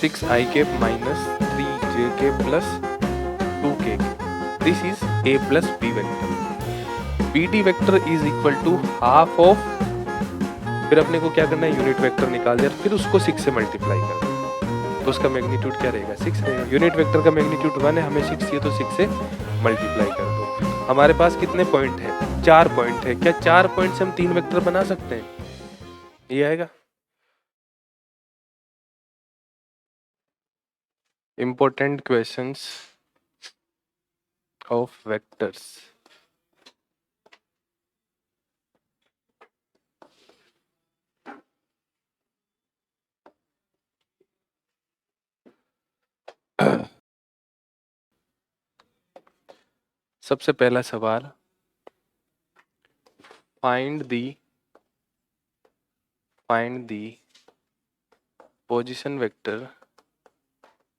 6i minus 3j plus 2k. This is a plus b vector. bd vector is equal to half of, फिर अपने को क्या करना है, यूनिट वेक्टर निकाल दिया, फिर उसको 6 से मल्टीप्लाई कर दो, तो उसका मैग्नीट्यूड क्या रहेगा, 6 रहेगा। यूनिट वेक्टर का मैग्नीट्यूड 1 है, हमें 6 चाहिए, तो 6 से मल्टीप्लाई कर दो। हमारे पास कितने पॉइंट है, 4 पॉइंट है। क्या 4 पॉइंट से हम 3 वेक्टर बना सकते हैं? ये आएगा। Important questions of vectors. सबसे पहला सवाल, find the position vector,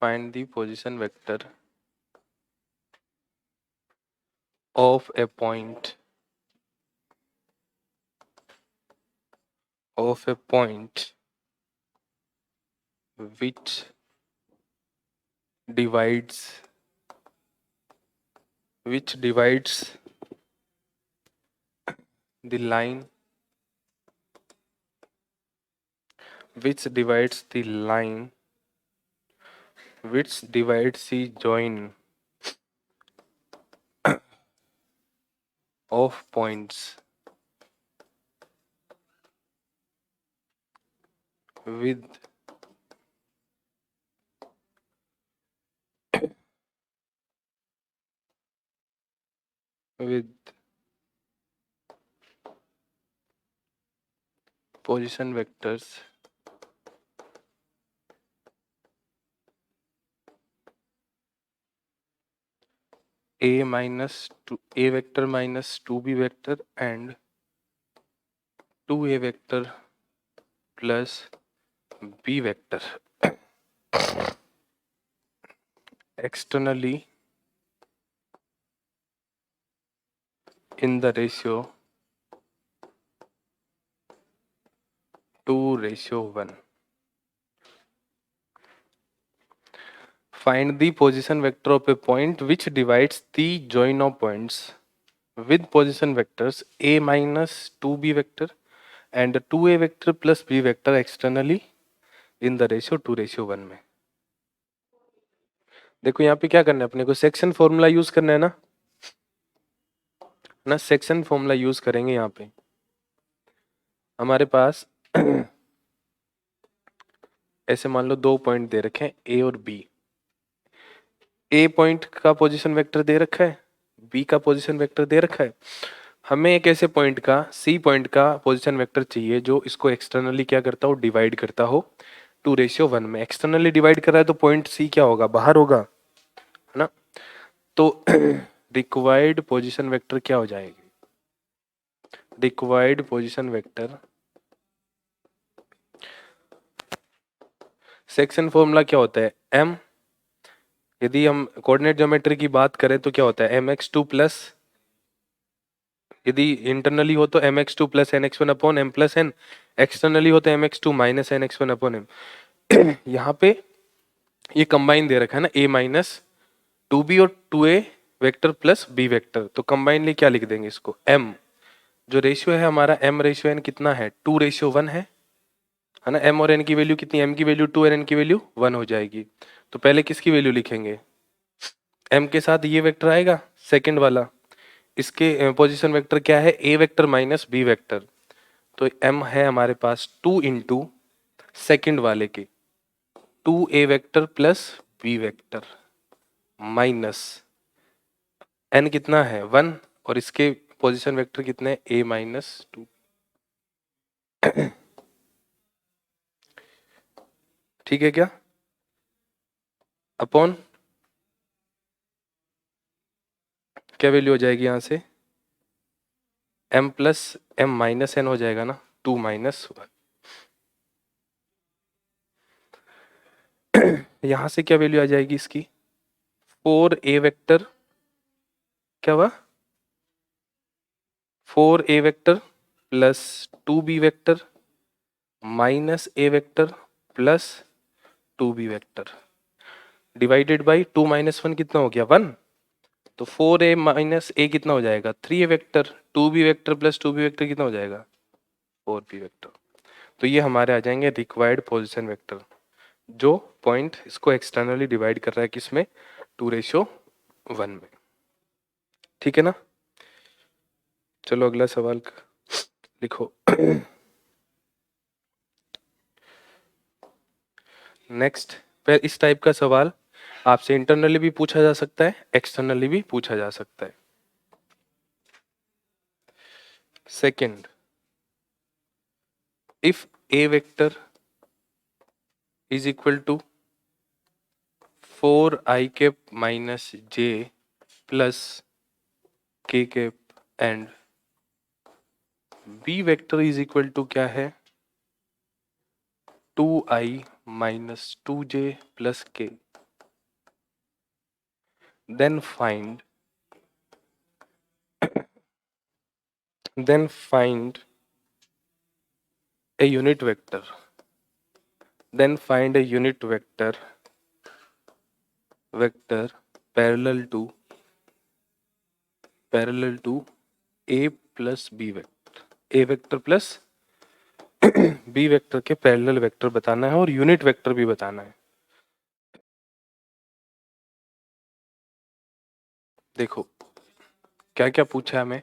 find the position vector of a point which divides the line which divides the join of points with position vectors a vector minus 2b vector and 2a vector plus b vector externally in the ratio 2:1. Find the position vector of a point which divides the join of points with position vectors a minus 2b vector and 2a vector plus b vector externally in the ratio 2:1 में। देखो यहाँ पे क्या करना है, अपने को section formula use करना है ना, सेक्शन फॉर्मूला यूज करेंगे। यहाँ पे हमारे पास ऐसे मान लो 2 पॉइंट दे रखे हैं ए और बी। ए पॉइंट का पोजीशन वेक्टर दे रखा है, बी का पोजीशन वेक्टर दे रखा है। हमें एक ऐसे पॉइंट का, सी पॉइंट का पोजीशन वेक्टर चाहिए जो इसको एक्सटर्नली क्या करता हो, डिवाइड करता हो 2:1 में। एक्सटर्नली डिवाइड कर रहा है तो पॉइंट सी क्या होगा, बाहर होगा, है ना। तो रिक्वायर्ड पोजीशन वेक्टर क्या हो जाएगी, required position vector, section formula क्या होता है, एम, यदि हम कोऑर्डिनेट ज्योमेट्री की बात करें तो क्या होता है, mx2 प्लस, यदि इंटरनली हो तो mx2 plus nx1 upon m plus n, externally हो तो mx2 minus nx1 upon m। यहाँ पे ये कंबाइन दे रखा है ना, a माइनस 2b और 2a vector plus b vector, तो कंबाइनली क्या लिख देंगे इसको, m, जो रेशियो है हमारा m रेशियो n कितना है, 2:1 है ना। m और n की वैल्यू कितनी, m की वैल्यू 2 और n की वैल्यू 1 हो जाएगी। तो पहले किसकी वैल्यू लिखेंगे, m के साथ ये वेक्टर आएगा सेकंड वाला, इसके पोजीशन वेक्टर क्या है, a vector minus b vector, तो m है हमारे पास 2 इंटू सेकेंड वाले के 2a vector plus b vector minus n कितना है 1, और इसके पोजीशन वेक्टर कितने, a माइनस 2। ठीक है क्या, अपॉन क्या वैल्यू हो जाएगी यहाँ से, m plus m minus n हो जाएगा ना, 2 माइनस 1। यहाँ से क्या वैल्यू आ जाएगी इसकी, 4a वेक्टर, क्या हुआ, 4a vector plus 2b vector minus a vector plus two B vector divided by 2 माइनस 1 कितना हो गया 1, तो 4a माइनस a कितना हो जाएगा 3a vector, 2b vector plus 2b vector कितना हो जाएगा 4b वेक्टर। तो ये हमारे आ जाएंगे रिक्वायर्ड पोजीशन वेक्टर, जो पॉइंट इसको एक्सटर्नली डिवाइड कर रहा है किसमें 2:1 में। ठीक है ना, चलो अगला सवाल लिखो। नेक्स्ट, फिर इस टाइप का सवाल आपसे इंटरनली भी पूछा जा सकता है, एक्सटर्नली भी पूछा जा सकता है। Second, if a vector is equal to 4i cap minus j plus k cap and b vector is equal to क्या है 2i minus 2j plus k, then find a unit vector, then find a unit vector parallel to a plus b vector, a vector plus b vector के parallel vector बताना है और unit vector भी बताना है। देखो क्या क्या पूछा है हमें,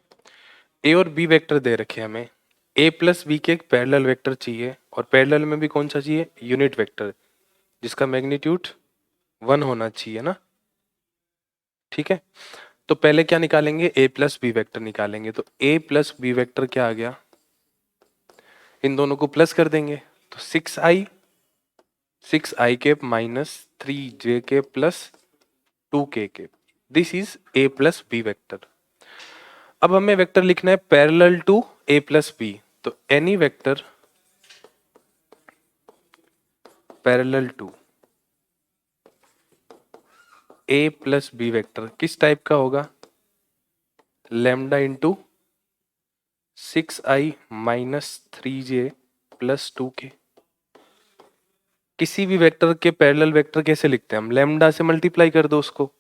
a और b वेक्टर दे रखे हैं हमें, a प्लस b के एक पैरेलल वेक्टर चाहिए और पैरेलल में भी कौन सा चाहिए यूनिट वेक्टर जिसका मैग्नीट्यूड 1 होना चाहिए ना। ठीक है, तो पहले क्या निकालेंगे a प्लस बी वेक्टर निकालेंगे, तो a प्लस बी वेक्टर क्या आ गया, इन दोनों को प्लस कर देंगे तो 6i cap minus 3j cap plus 2k cap, this is a plus B vector. अब हमें वेक्टर लिखना है parallel to a plus B, तो any vector parallel to a plus B vector किस टाइप का होगा, lambda into 6i minus 3j plus 2k। किसी भी वेक्टर के पैरेलल वेक्टर कैसे लिखते हैं हम, लैम्डा से मल्टीप्लाई कर दो उसको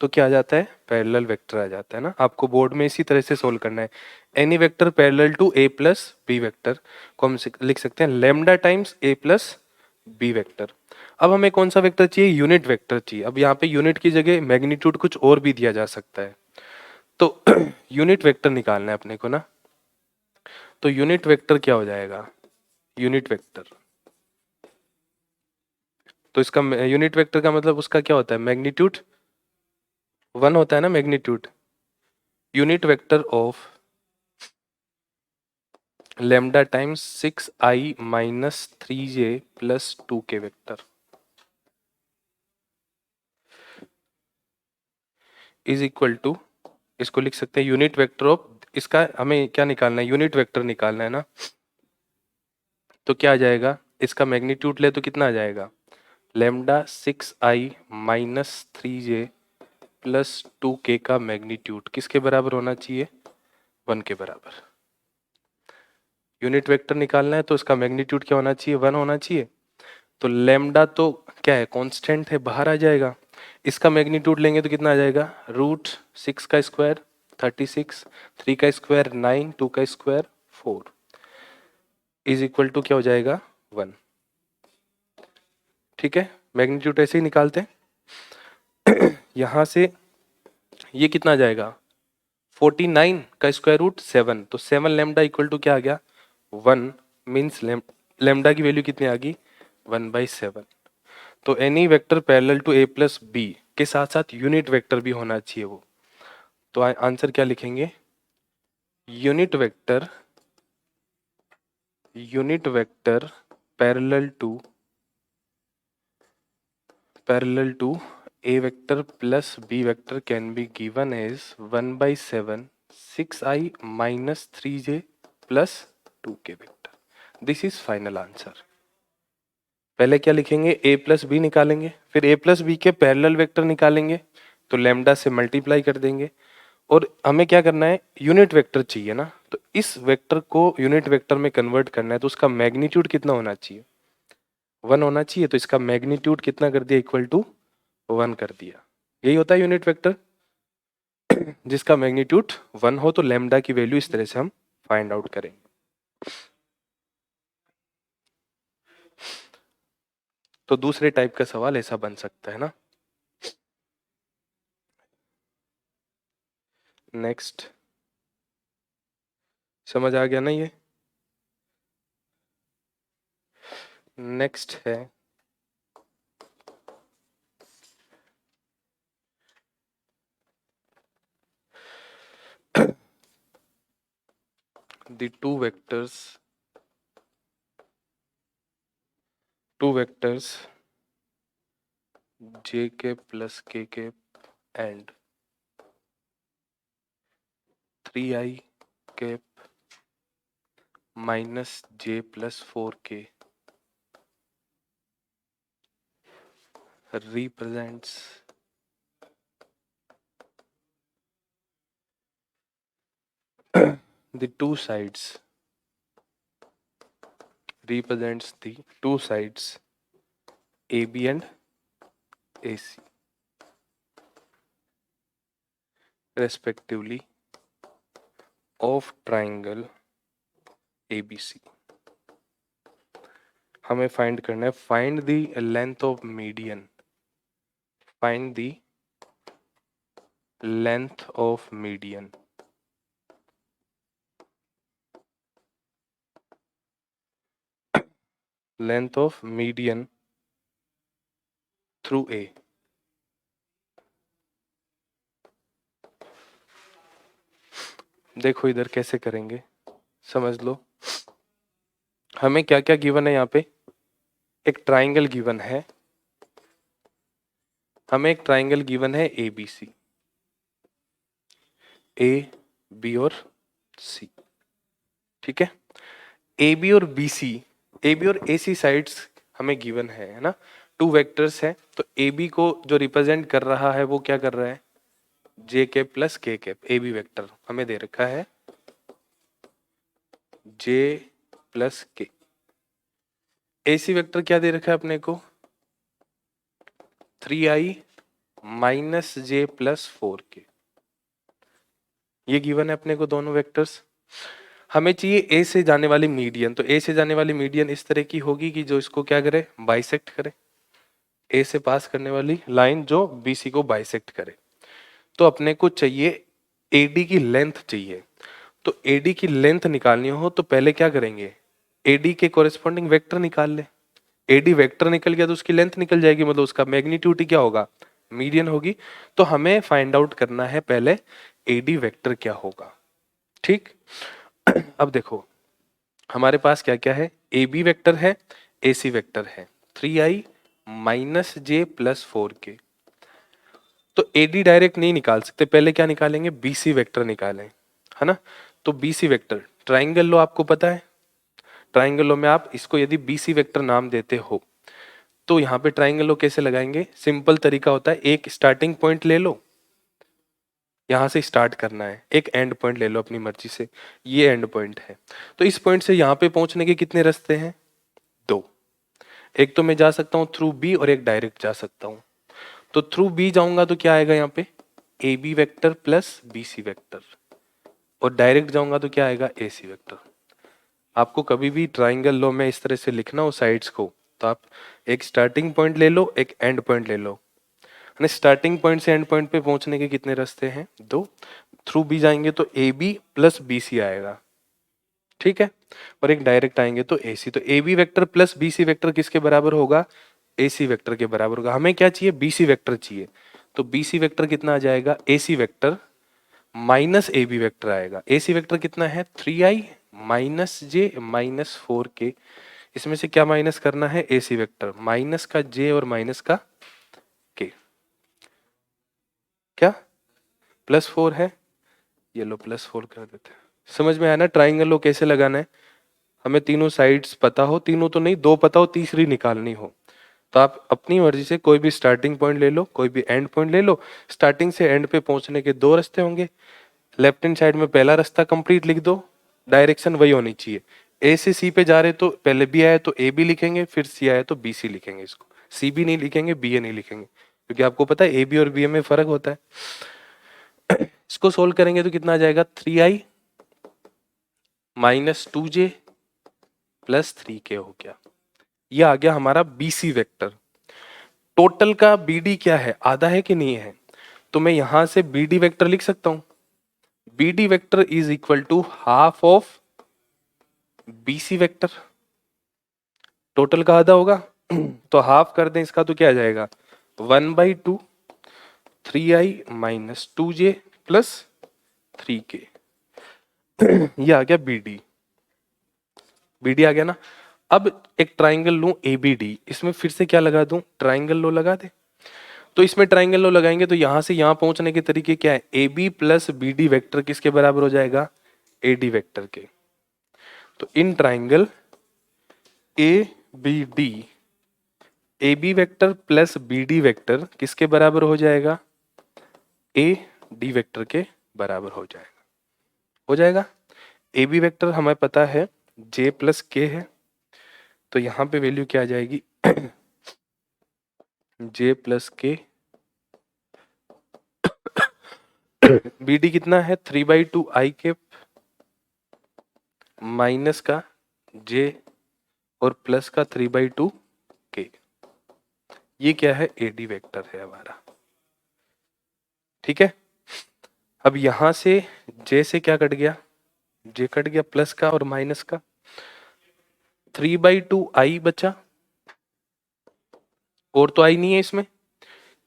तो क्या आ जाता है पैरेलल वेक्टर आ जाता है ना। आपको बोर्ड में इसी तरह से सोल्व करना है, any vector parallel to a plus B vector को हम लिख सकते हैं lambda times a plus B vector. अब हमें कौन सा वेक्टर चाहिए, यूनिट वेक्टर चाहिए। अब यहाँ पे यूनिट की जगह मैग्नीट्यूड कुछ और भी दिया जा सकता है, तो यूनिट वेक्टर निकालना है अपने को ना। तो यूनिट वेक्टर क्या हो जाएगा, यूनिट वेक्टर, तो इसका यूनिट वेक्टर का मतलब उसका क्या होता है मैग्नीट्यूड 1 होता है ना magnitude. Unit vector of lambda times 6i minus 3j plus 2k vector is equal to, इसको लिख सकते हैं यूनिट वेक्टर ऑफ, इसका हमें क्या निकालना है यूनिट वेक्टर निकालना है ना। तो क्या आ जाएगा, इसका मैग्नीट्यूड ले तो कितना आ जाएगा lambda 6i minus 3j plus 2k का मैग्नीट्यूड किसके बराबर होना चाहिए 1 के बराबर। यूनिट वेक्टर निकालना है तो इसका मैग्नीट्यूड क्या होना चाहिए 1 होना चाहिए। तो लैम्डा तो क्या है कांस्टेंट है बाहर आ जाएगा, इसका मैग्नीट्यूड लेंगे तो कितना आ जाएगा रूट 6 का स्क्वायर 36, 3 का स्क्वायर 9, 2 का स्क्वायर 4 इज इक्वल टू क्या हो जाएगा 1। ठीक है, मैग्नीट्यूड ऐसे ही निकालते हैं। यहां से ये कितना आ जाएगा 49 का स्क्वायर रूट 7, तो 7 लैम्डा इक्वल टू क्या आ गया 1, मीन्स लैम्डा की वैल्यू कितनी आ गई 1/7। तो any vector parallel to a plus B के साथ साथ यूनिट वेक्टर भी होना चाहिए वो, तो आंसर क्या लिखेंगे unit vector parallel to a vector plus b vector can be given as 1/7 6i minus 3j plus 2k vector, this is final answer. पहले क्या लिखेंगे a प्लस बी निकालेंगे, फिर a प्लस बी के पैरेलल वेक्टर निकालेंगे तो lambda से multiply कर देंगे, और हमें क्या करना है यूनिट वेक्टर चाहिए ना, तो इस वेक्टर को यूनिट वेक्टर में कन्वर्ट करना है तो उसका मैग्नीट्यूड कितना होना चाहिए 1 होना चाहिए, तो इसका मैग्नीट्यूड कितना कर दिया, इक्वल टू 1 कर दिया। यही होता है यूनिट वेक्टर, जिसका मैग्नीट्यूड 1 हो तो लैम्डा की वैल्यू इस तरह से हम फाइंड आउट करेंगे। तो दूसरे टाइप का सवाल ऐसा बन सकता है ना। नेक्स्ट, समझ आ गया ना ये। नेक्स्ट है the two vectors j cap plus k cap and 3i cap minus j plus 4k represents the two sides AB and AC respectively of triangle ABC। हमें फाइंड करना है, find the length of median, find the length of median through A। देखो इधर कैसे करेंगे, समझ लो। हमें क्या क्या गिवन है यहाँ पे, एक ट्राइंगल गिवन है, हमें एक ट्राइंगल गिवन है ABC, A B और C, ठीक है। AB और BC, AB और AC साइड्स हमें गिवन है ना, टू वेक्टर्स है। तो AB को जो रिप्रेजेंट कर रहा है वो क्या कर रहा है, J cap plus K cap. AB vector हमें दे रखा है J plus K। AC vector क्या दे रखा है अपने को, 3i minus J plus 4k। ये गिवन है अपने को दोनों वेक्टर्स। हमें चाहिए ए से जाने वाली मीडियन, तो ए से जाने वाली मीडियन इस तरह की होगी कि जो इसको क्या करे, बाइसेक्ट करे। ए से पास करने वाली लाइन जो बीसी को बाइसेक्ट करे। तो अपने को चाहिए एडी की लेंथ चाहिए। तो एडी की लेंथ निकालनी हो तो पहले क्या करेंगे, एडी के कोरिस्पॉन्डिंग वेक्टर निकाल ले। एडी वेक्टर निकल गया तो उसकी लेंथ निकल जाएगी, मतलब उसका मैग्नीट्यूड ही क्या होगा, मीडियन होगी। तो हमें फाइंड आउट करना है पहले एडी वेक्टर क्या होगा, ठीक। अब देखो हमारे पास क्या क्या है, ए बी वेक्टर है, ए सी वेक्टर है, 3i माइनस जे प्लस 4k। तो एडी डायरेक्ट नहीं निकाल सकते, पहले क्या निकालेंगे, बीसी वेक्टर निकालें, है ना। तो बीसी वेक्टर, ट्राइंगल लो आपको पता है, ट्राइंगल लो में आप इसको यदि बीसी वेक्टर नाम देते हो तो यहाँ पे ट्राइंगल लो कैसे लगाएंगे, सिंपल तरीका होता है, एक स्टार्टिंग पॉइंट ले लो, यहाँ से स्टार्ट करना है, एक एंड पॉइंट ले लो अपनी मर्जी से, ये एंड पॉइंट है। तो इस पॉइंट से यहाँ पे पहुंचने के कितने रास्ते हैं, दो। एक तो मैं जा सकता हूँ थ्रू बी और एक डायरेक्ट जा सकता हूँ। तो थ्रू बी जाऊंगा तो क्या आएगा यहाँ पे, A B vector plus B C vector, और डायरेक्ट जाऊंगा तो क्या आएगा, ए सी वेक्टर। आपको कभी भी ट्राइंगल लो में इस तरह से लिखना हो साइड्स को, तो आप एक स्टार्टिंग पॉइंट ले लो, एक एंड पॉइंट ले लो। स्टार्टिंग पॉइंट से एंड पॉइंट पे पहुंचने के कितने रास्ते हैं, दो। थ्रू बी जाएंगे तो A B plus B C आएगा, ठीक है। और एक डायरेक्ट आएंगे तो ए सी। तो A B vector plus B C vector किसके बराबर होगा, ए सी वेक्टर के बराबर होगा। हमें क्या चाहिए, बी सी वेक्टर चाहिए। तो बी सी वेक्टर कितना आ जाएगा, A C vector minus A B vector आएगा। ए सी वेक्टर कितना है, 3i माइनस जे माइनस 4k। इसमें से क्या माइनस करना है, ए सी वेक्टर, माइनस का जे और माइनस का k, क्या प्लस 4 है, ये लो प्लस 4 कर देते हैं। समझ में आया ना ट्राइंगल लो कैसे लगाना है। हमें तीनों साइड्स पता हो, तीनों तो नहीं, दो पता हो, तीसरी निकालनी हो, तो आप अपनी मर्जी से कोई भी स्टार्टिंग पॉइंट ले लो, कोई भी एंड पॉइंट ले लो। स्टार्टिंग से एंड पे पहुंचने के दो रास्ते होंगे, लेफ्ट हैंड साइड में पहला रास्ता कंप्लीट लिख दो, डायरेक्शन वही होनी चाहिए, ए से सी पे जा रहे तो पहले बी आया तो ए बी लिखेंगे, फिर सी आया तो बी सी लिखेंगे। इसको सी बी नहीं लिखेंगे, बी ए नहीं लिखेंगे, क्योंकि आपको पता है ए बी और बी ए में फर्क होता है। इसको सोल्व करेंगे तो कितना आ जाएगा, 3i minus 2j plus 3k हो गया। ये आ गया हमारा बीसी वेक्टर। टोटल का बीडी क्या है, आधा है कि नहीं है, तो मैं यहां से बीडी वेक्टर लिख सकता हूं। BD vector is equal to half of BC vector. Total का आधा होगा तो हाफ कर दें इसका तो क्या आ जाएगा, 1/2 3i minus 2j plus 3k। ये आ गया बीडी। बीडी आ गया ना। अब एक ट्राइंगल लूं एबीडी, इसमें फिर से क्या लगा दूं, ट्राइंगल लो लगा दे। तो इसमें ट्राइंगल लो लगाएंगे तो यहां से यहां पहुंचने के तरीके क्या है, A B plus B D vector किसके बराबर हो जाएगा, ए डी वैक्टर के। तो in triangle A B D, A B vector plus B D vector किसके बराबर हो जाएगा, ए डी वैक्टर के बराबर हो जाएगा। हो जाएगा। ए बी वैक्टर हमें पता है जे प्लस के है, तो यहां पे वैल्यू क्या आ जाएगी, जे प्लस के। बी डी कितना है, 3/2 आई कैप माइनस का जे और प्लस का 3/2 के। ये क्या है, एडी वेक्टर है हमारा। ठीक है। अब यहां से जे से क्या कट गया, जे कट गया प्लस का और माइनस का, 3/2 आई बचा, और तो आई नहीं है इसमें।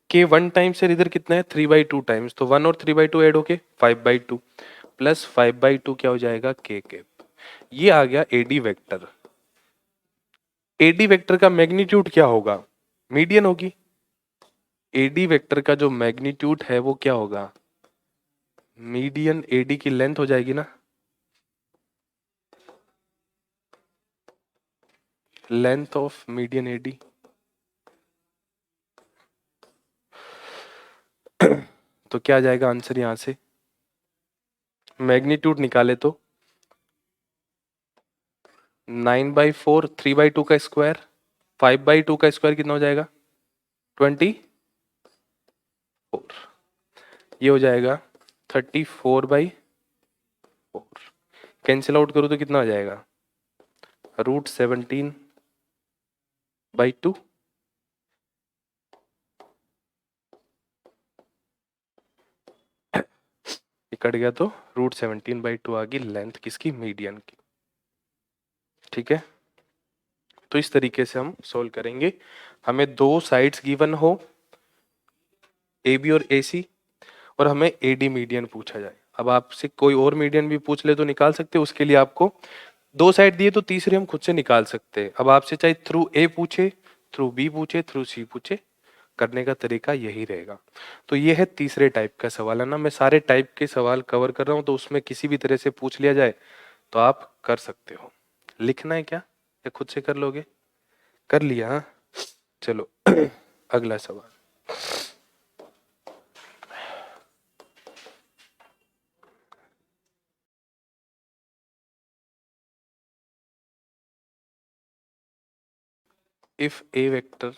के 1 टाइम्स है, इधर कितना है 3/2 टाइम्स, तो 1 और 3/2 ऐड होके 5/2 प्लस 5/2 क्या हो जाएगा, के कैप। ये आ गया एडी वेक्टर। एडी वेक्टर का मैग्नीट्यूड क्या होगा, मीडियन होगी। एडी वेक्टर का जो मैग्नीट्यूड है वो क्या होगा, मीडियन एडी की लेंथ हो जाएगी ना, लेंथ ऑफ मीडियन एडी। तो क्या आ जाएगा आंसर यहां से, मैग्नीट्यूड निकाले तो 9/4, 3/2 का स्क्वायर, 5/2 का स्क्वायर कितना हो जाएगा, 24। ये हो जाएगा 34/4। कैंसिल आउट करूँ तो कितना आ जाएगा, √17/2। कट गया तो √17/2 आ गई लेंथ किसकी, मीडियन की। ठीक है। तो इस तरीके से हम सोल्व करेंगे। हमें दो साइड्स गिवन हो, ए बी और ए सी, और हमें ए डी मीडियन पूछा जाए। अब आपसे कोई और मीडियन भी पूछ ले तो निकाल सकते हैं, उसके लिए आपको दो साइड दिए तो तीसरे हम खुद से निकाल सकते हैं। अब आपसे चाहे थ्रू ए पूछे, थ्रू बी पूछे, थ्रू सी पूछे, करने का तरीका यही रहेगा। तो ये है तीसरे टाइप का सवाल, है ना। मैं सारे टाइप के सवाल कवर कर रहा हूँ, तो उसमें किसी भी तरह से पूछ लिया जाए तो आप कर सकते हो। लिखना है क्या, या खुद से कर लोगे, कर लिया, हाँ। चलो अगला सवाल। If A vector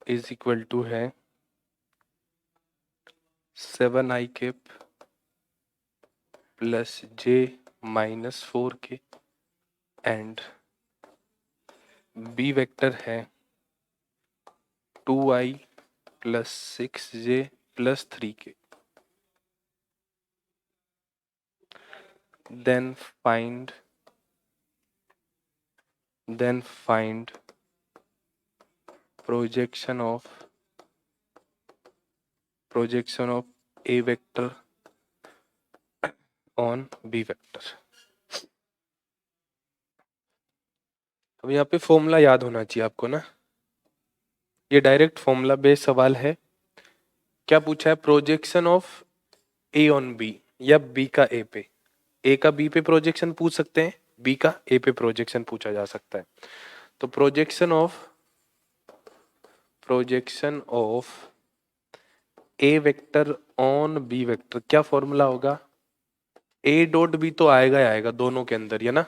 is equal to है 7i cap plus j minus 4k and B vector है 2i plus 6j plus 3k, then find projection of a vector on b vector। अब यहाँ पे फॉर्मूला याद होना चाहिए आपको ना, ये डायरेक्ट फॉर्मूला बेस्ड सवाल है। क्या पूछा है, projection of A on B, या बी का ए पे, ए का बी पे प्रोजेक्शन पूछ सकते हैं, बी का ए पे प्रोजेक्शन पूछा जा सकता है। तो projection of A vector on B vector क्या फॉर्मूला होगा, ए डॉट भी तो आएगा ही आएगा दोनों के अंदर, है ना,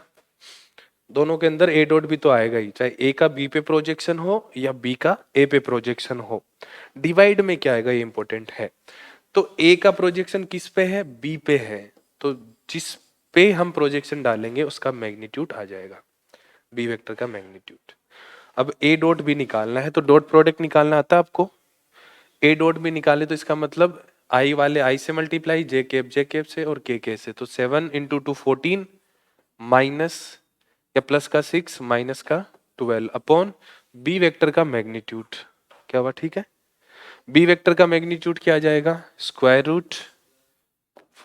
दोनों के अंदर ए डॉट भी तो आएगा ही, चाहे ए का बी पे प्रोजेक्शन हो या बी का ए पे प्रोजेक्शन हो। डिवाइड में क्या आएगा ये इंपॉर्टेंट है। तो ए का प्रोजेक्शन किस पे है, बी पे है, तो जिस पे हम प्रोजेक्शन डालेंगे उसका मैग्नीट्यूड आ जाएगा, बी वेक्टर का मैग्नीट्यूड। अब ए डॉट भी निकालना है, तो डॉट प्रोडक्ट निकालना आता है आपको। ए डॉट भी निकाले तो इसका मतलब आई वाले आई से मल्टीप्लाई, जे कैप से और के से, तो 7 इंटू 2 14 माइनस या प्लस का 6 माइनस का 12 अपॉन बी वेक्टर का मैग्नीट्यूड। क्या हुआ, ठीक है। बी वेक्टर का मैग्नीट्यूड क्या आ जाएगा, स्क्वायर रूट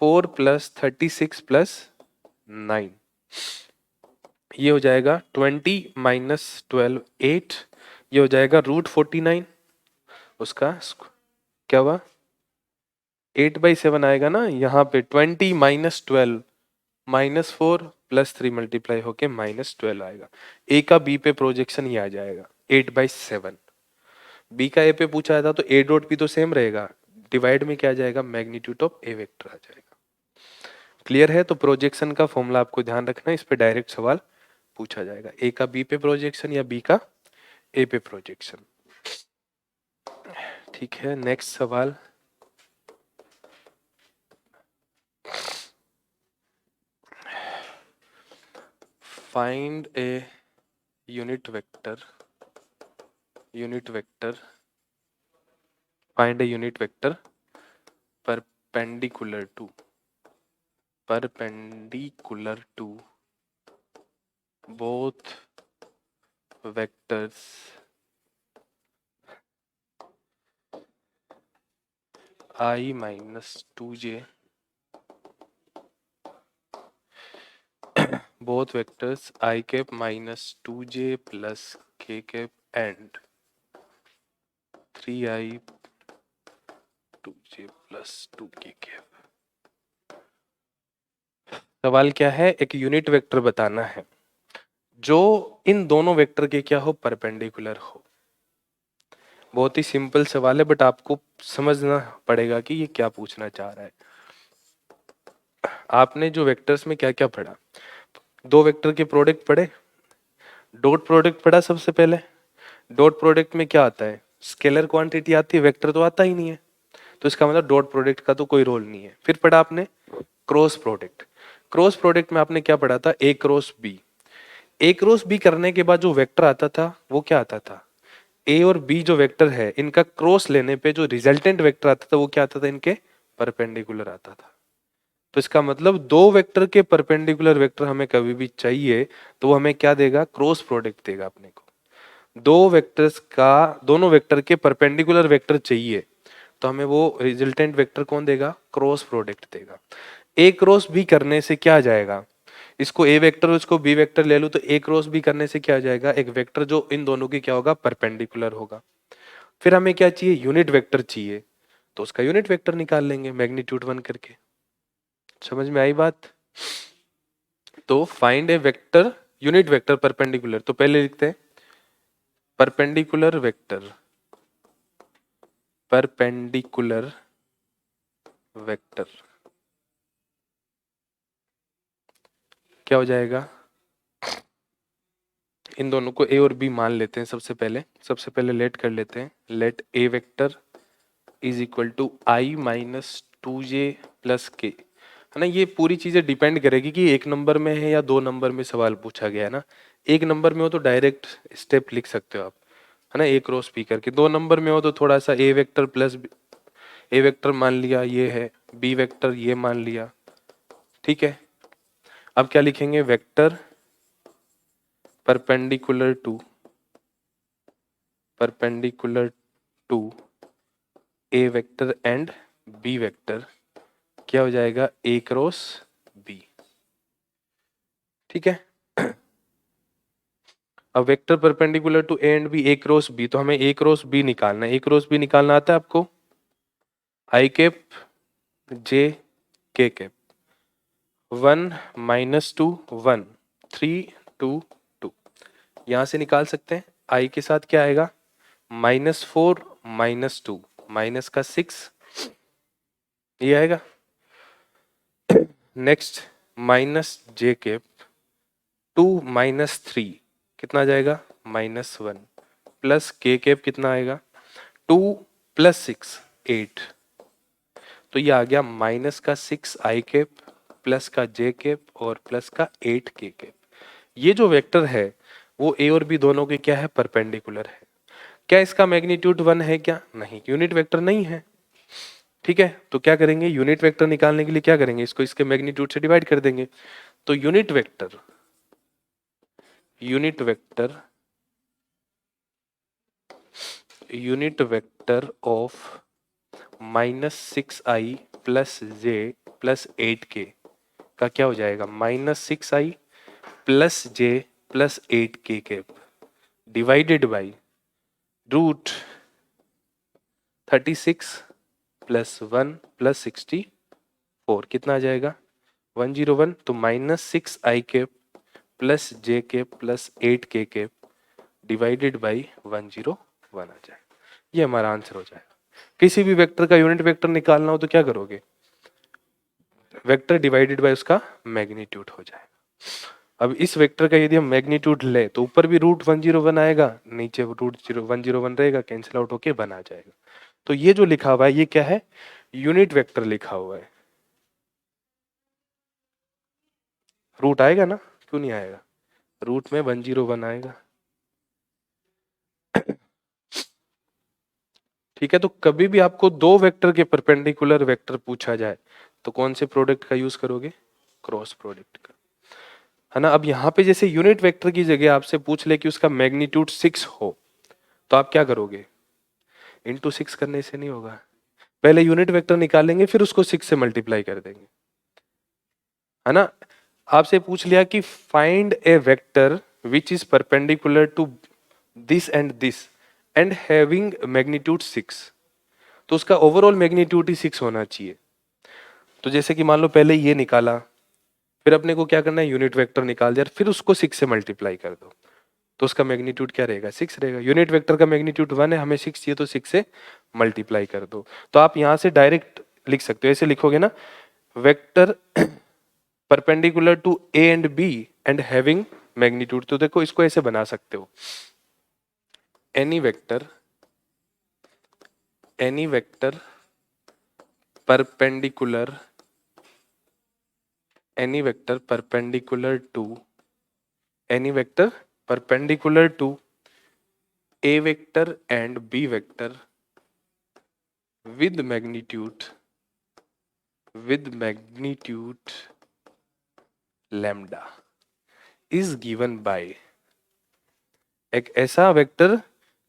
4 प्लस 36 प्लस 9, ये हो जाएगा 20 माइनस 12 8, ये हो जाएगा रूट 49, उसका क्या हुआ 8/7 आएगा ना, यहाँ पे 20 माइनस 12 माइनस 4 प्लस 3 मल्टीप्लाई होके माइनस 12 आएगा। ए का बी पे प्रोजेक्शन ये आ जाएगा 8/7। बी का ए पे पूछा था तो ए डॉट भी तो सेम रहेगा, डिवाइड में क्या आ जाएगा, मैग्नीट्यूड ऑफ ए वेक्टर आ जाएगा। क्लियर है। तो प्रोजेक्शन का फॉर्मूला आपको ध्यान रखना है, इस पे डायरेक्ट सवाल पूछा जाएगा, ए का बी पे प्रोजेक्शन या बी का ए पे प्रोजेक्शन। ठीक है, नेक्स्ट सवाल। Find a unit vector find a unit vector perpendicular to both vectors I minus 2j, both vectors I cap minus 2j plus k cap and 3i 2j plus 2k cap। सवाल क्या है, एक unit vector बताना है जो इन दोनों vector के क्या हो, परपेंडिकुलर हो। बहुत ही सिंपल सवाल है, बट आपको समझना पड़ेगा कि ये क्या पूछना चाह रहा है। आपने जो वेक्टर्स में क्या क्या पढ़ा, दो वेक्टर के प्रोडक्ट पढ़े, डॉट प्रोडक्ट पढ़ा सबसे पहले। डॉट प्रोडक्ट में क्या आता है, स्केलर क्वांटिटी आती है, वेक्टर तो आता ही नहीं है, तो इसका मतलब डॉट प्रोडक्ट का तो कोई रोल नहीं है। फिर पढ़ा आपने क्रॉस प्रोडक्ट। क्रॉस प्रोडक्ट में आपने क्या पढ़ा था, ए cross B. A cross B करने के बाद जो वेक्टर आता था वो क्या आता था, ए और बी जो वेक्टर है इनका क्रॉस लेने पे जो रिजल्टेंट वेक्टर आता था वो क्या आता था, इनके परपेंडिकुलर आता था। तो इसका मतलब दो वेक्टर के परपेंडिकुलर वेक्टर हमें कभी भी चाहिए तो वो हमें क्या देगा, क्रॉस प्रोडक्ट देगा अपने को। दो वेक्टर्स का, दोनों वेक्टर के परपेंडिकुलर वेक्टर चाहिए तो हमें वो रिजल्टेंट वेक्टर कौन देगा, क्रॉस प्रोडक्ट देगा। ए क्रॉस बी करने से क्या आ जाएगा, इसको ए वेक्टर और इसको बी वेक्टर ले लूं तो ए क्रॉस बी करने से क्या आ जाएगा, एक वेक्टर जो इन दोनों की क्या होगा, परपेंडिकुलर होगा। फिर हमें क्या चाहिए, यूनिट वेक्टर चाहिए, तो उसका यूनिट वेक्टर निकाल लेंगे मैग्नीट्यूड 1 करके। समझ में आई बात। तो find A vector, unit vector perpendicular, तो पहले लिखते हैं परपेंडिकुलर वेक्टर, परपेंडिकुलर वेक्टर क्या हो जाएगा, इन दोनों को ए और बी मान लेते हैं। सबसे पहले लेट कर लेते हैं, let A vector is equal to I minus 2j plus K, है ना। ये पूरी चीजें डिपेंड करेगी कि एक नंबर में है या दो नंबर में सवाल पूछा गया है ना। एक नंबर में हो तो डायरेक्ट स्टेप लिख सकते हो आप, है ना, ए क्रॉस बी करके। दो नंबर में हो तो थोड़ा सा ए वेक्टर प्लस ए वेक्टर मान लिया ये है, बी वेक्टर ये मान लिया, ठीक है। अब क्या लिखेंगे, vector perpendicular to A vector and B vector क्या हो जाएगा, ए क्रॉस बी, ठीक है। अब vector perpendicular to A and B, A cross B, तो हमें ए क्रॉस बी निकालना है। ए क्रॉस बी निकालना आता है आपको, आई कैप जे के कैप, 1 माइनस 2 1 3 2 2, यहां से निकाल सकते हैं। आई के साथ क्या आएगा, -4 -2 माइनस का 6, ये आएगा। नेक्स्ट माइनस जे कैप 2 माइनस 3 कितना आ जाएगा -1 प्लस के कैप कितना आएगा 2 प्लस 6 8। तो ये आ गया माइनस का 6 आई कैप प्लस का जे कैप और प्लस का 8 के कैप। ये जो वेक्टर है वो ए और बी दोनों के क्या है परपेंडिकुलर है। क्या इसका मैग्नीट्यूड 1 है क्या नहीं, यूनिट वेक्टर नहीं है। ठीक है, तो क्या करेंगे यूनिट वेक्टर निकालने के लिए क्या करेंगे इसको इसके मैग्नीट्यूड से डिवाइड कर देंगे। तो unit vector of -6i plus J plus 8k का क्या हो जाएगा -6i plus J plus 8k cap divided by root 36 plus 1 plus 64 कितना आ जाएगा 101। तो -6i cap plus J cap plus 8k cap divided by 101 आ जाएगा। ये हमारा आंसर हो जाएगा। किसी भी वेक्टर का यूनिट वेक्टर निकालना हो तो क्या करोगे वेक्टर डिवाइडेड बाय उसका मैग्नीट्यूड हो जाएगा। अब इस वेक्टर का यदि हम मैग्नीट्यूड ले तो ऊपर भी रूट 101 आएगा, नीचे रूट 101 रहेगा, कैंसिल आउट होके 1 आ जाएगा। तो ये जो लिखा हुआ है ये क्या है यूनिट वेक्टर लिखा हुआ है। रूट आएगा ना, क्यों नहीं आएगा, रूट में 101 आएगा। ठीक है, तो कभी भी आपको दो वेक्टर के परपेंडिकुलर वेक्टर पूछा जाए तो कौन से प्रोडक्ट का यूज करोगे क्रॉस प्रोडक्ट का, है ना। अब यहाँ पे जैसे यूनिट वेक्टर की जगह आपसे पूछ ले कि उसका मैग्नीट्यूड 6 हो तो आप क्या करोगे इंटू 6 करने से नहीं होगा, पहले यूनिट वेक्टर निकालेंगे फिर उसको 6 से मल्टीप्लाई कर देंगे, है ना। आपसे पूछ लिया कि find A vector which is perpendicular to this and having magnitude 6, तो उसका ओवरऑल मैग्नीट्यूड ही 6 होना चाहिए। तो जैसे कि मान लो पहले ये निकाला, फिर अपने को क्या करना है यूनिट वेक्टर निकाल दिया, फिर उसको 6 से मल्टीप्लाई कर दो, तो उसका मैग्नीट्यूड क्या रहेगा 6 रहेगा। यूनिट वेक्टर का मैग्नीट्यूड 1 है, हमें 6 चाहिए तो 6 से मल्टीप्लाई कर दो। तो आप यहां से डायरेक्ट लिख सकते हो, ऐसे लिखोगे ना vector perpendicular to A and B and having magnitude, तो देखो इसको ऐसे बना सकते हो any vector perpendicular any vector perpendicular to a vector and b vector with magnitude lambda is given by, एक ऐसा वेक्टर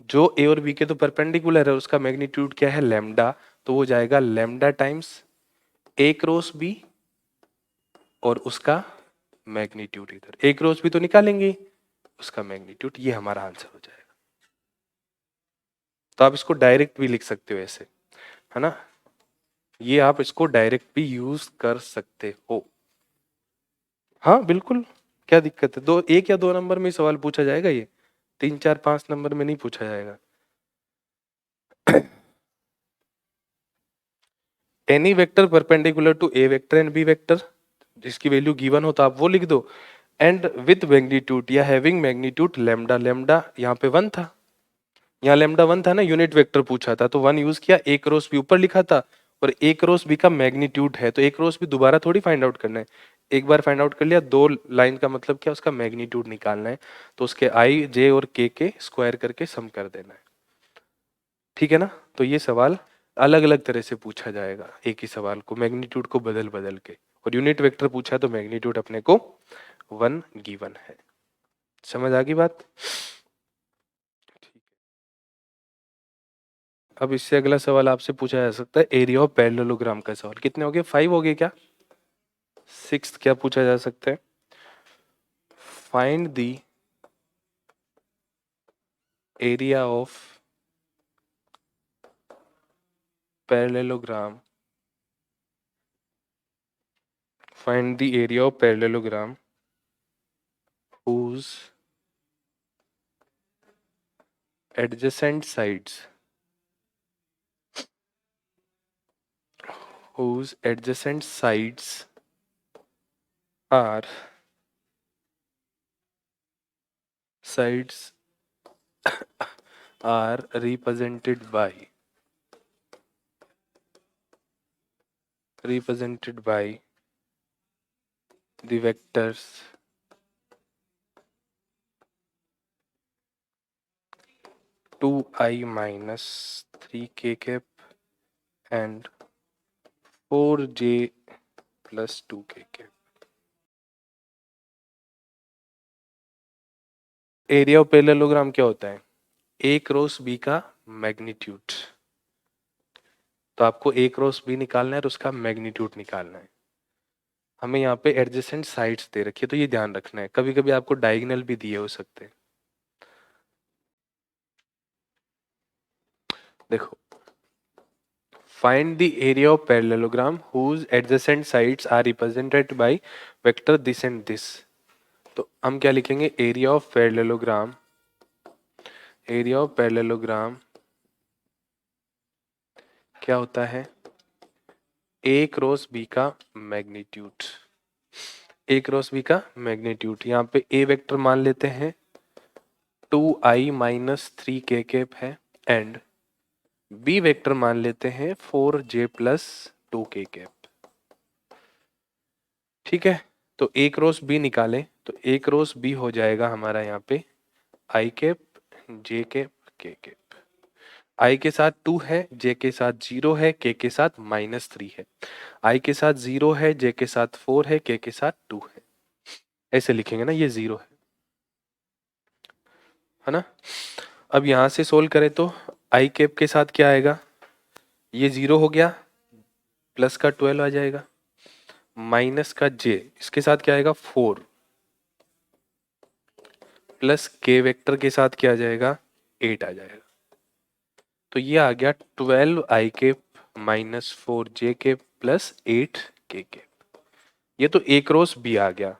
जो ए और बी के तो परपेंडिकुलर है उसका मैग्नीट्यूड क्या है लैम्डा, तो वो जाएगा लैम्डा टाइम्स ए क्रॉस बी और उसका मैग्नीट्यूड इधर ए क्रॉस बी तो निकालेंगे उसका मैग्नीट्यूड, ये हमारा आंसर हो जाएगा। तो आप इसको डायरेक्ट भी लिख सकते हो ऐसे, है ना, ये आप इसको डायरेक्ट भी यूज कर सकते हो। हाँ बिल्कुल, क्या दिक्कत है, दो एक या दो नंबर में ही सवाल पूछा जाएगा, ये 3 4 5 नंबर में नहीं पूछा जाएगा। Any vector perpendicular to A vector and B vector जिसकी वैल्यू गिवन हो तो आप वो लिख दो, एंड विथ मैग्नीट्यूड या हैविंग मैग्नीट्यूड लैम्डा, लैम्डा यहाँ पे 1 था, यहाँ लैम्डा 1 था ना, यूनिट वेक्टर पूछा था तो 1 यूज किया, ए क्रॉस बी ऊपर लिखा था और ए क्रॉस बी का मैग्नीट्यूड है, तो ए क्रॉस बी दोबारा थोड़ी फाइंड आउट करना है, एक बार फाइंड आउट कर लिया, दो लाइन का मतलब क्या उसका मैग्नीट्यूड निकालना है, तो उसके आई जे और के स्क्वायर करके सम कर देना है। ठीक है ना, तो ये सवाल अलग अलग तरह से पूछा जाएगा, एक ही सवाल को मैग्नीट्यूड को बदल बदल के, और यूनिट वेक्टर पूछा तो मैग्नीट्यूड अपने को 1 गिवन है। समझ आ गई बात। अब इससे अगला सवाल आपसे पूछा जा सकता है एरिया ऑफ पैरेललोग्राम का सवाल। कितने हो गए 5 हो गए क्या, 6 क्या पूछा जा सकता है find the area of parallelogram, find the area of parallelogram whose adjacent sides are sides are represented by the vectors 2i minus 3k cap and 4j plus 2k cap. Area of parallelogram क्या होता है? A cross B का magnitude. तो आपको ए cross B निकालना है और उसका मैग्नीट्यूड निकालना है। हमें यहाँ पे एडजेसेंट साइड्स दे रखी है, तो ये ध्यान रखना है। कभी कभी आपको डायगोनल भी दिए हो सकते हैं। देखो, find the area of parallelogram whose adjacent sides are represented by vector this and this. तो हम क्या लिखेंगे? Area of parallelogram, area of parallelogram क्या होता है? ए क्रॉस बी का मैग्नीट्यूड, ए क्रॉस बी का मैग्नीट्यूड। यहाँ पे ए वेक्टर मान लेते हैं 2i माइनस 3k कैप है एंड बी वेक्टर मान लेते हैं 4j प्लस 2k कैप। ठीक है, तो ए क्रॉस बी निकालें तो ए क्रॉस बी हो जाएगा हमारा यहाँ पे आई कैप जे कैप के कैप। आई के साथ 2 है, जे के साथ 0 है, के साथ -3 है। आई के साथ 0 है, जे के साथ 4 है, के साथ 2 है। ऐसे लिखेंगे ना, ये 0 है ना। अब यहां से सोल्व करें तो आई कैप के साथ क्या आएगा? ये 0 हो गया, प्लस का 12 आ जाएगा, माइनस का जे, इसके साथ क्या आएगा? 4 प्लस के वेक्टर के साथ क्या आ जाएगा? 8 आ जाएगा। तो ये आ गया 12 आई कैप माइनस 4 जे कैप प्लस 8 के कैप। ये तो ए क्रॉस बी आ गया।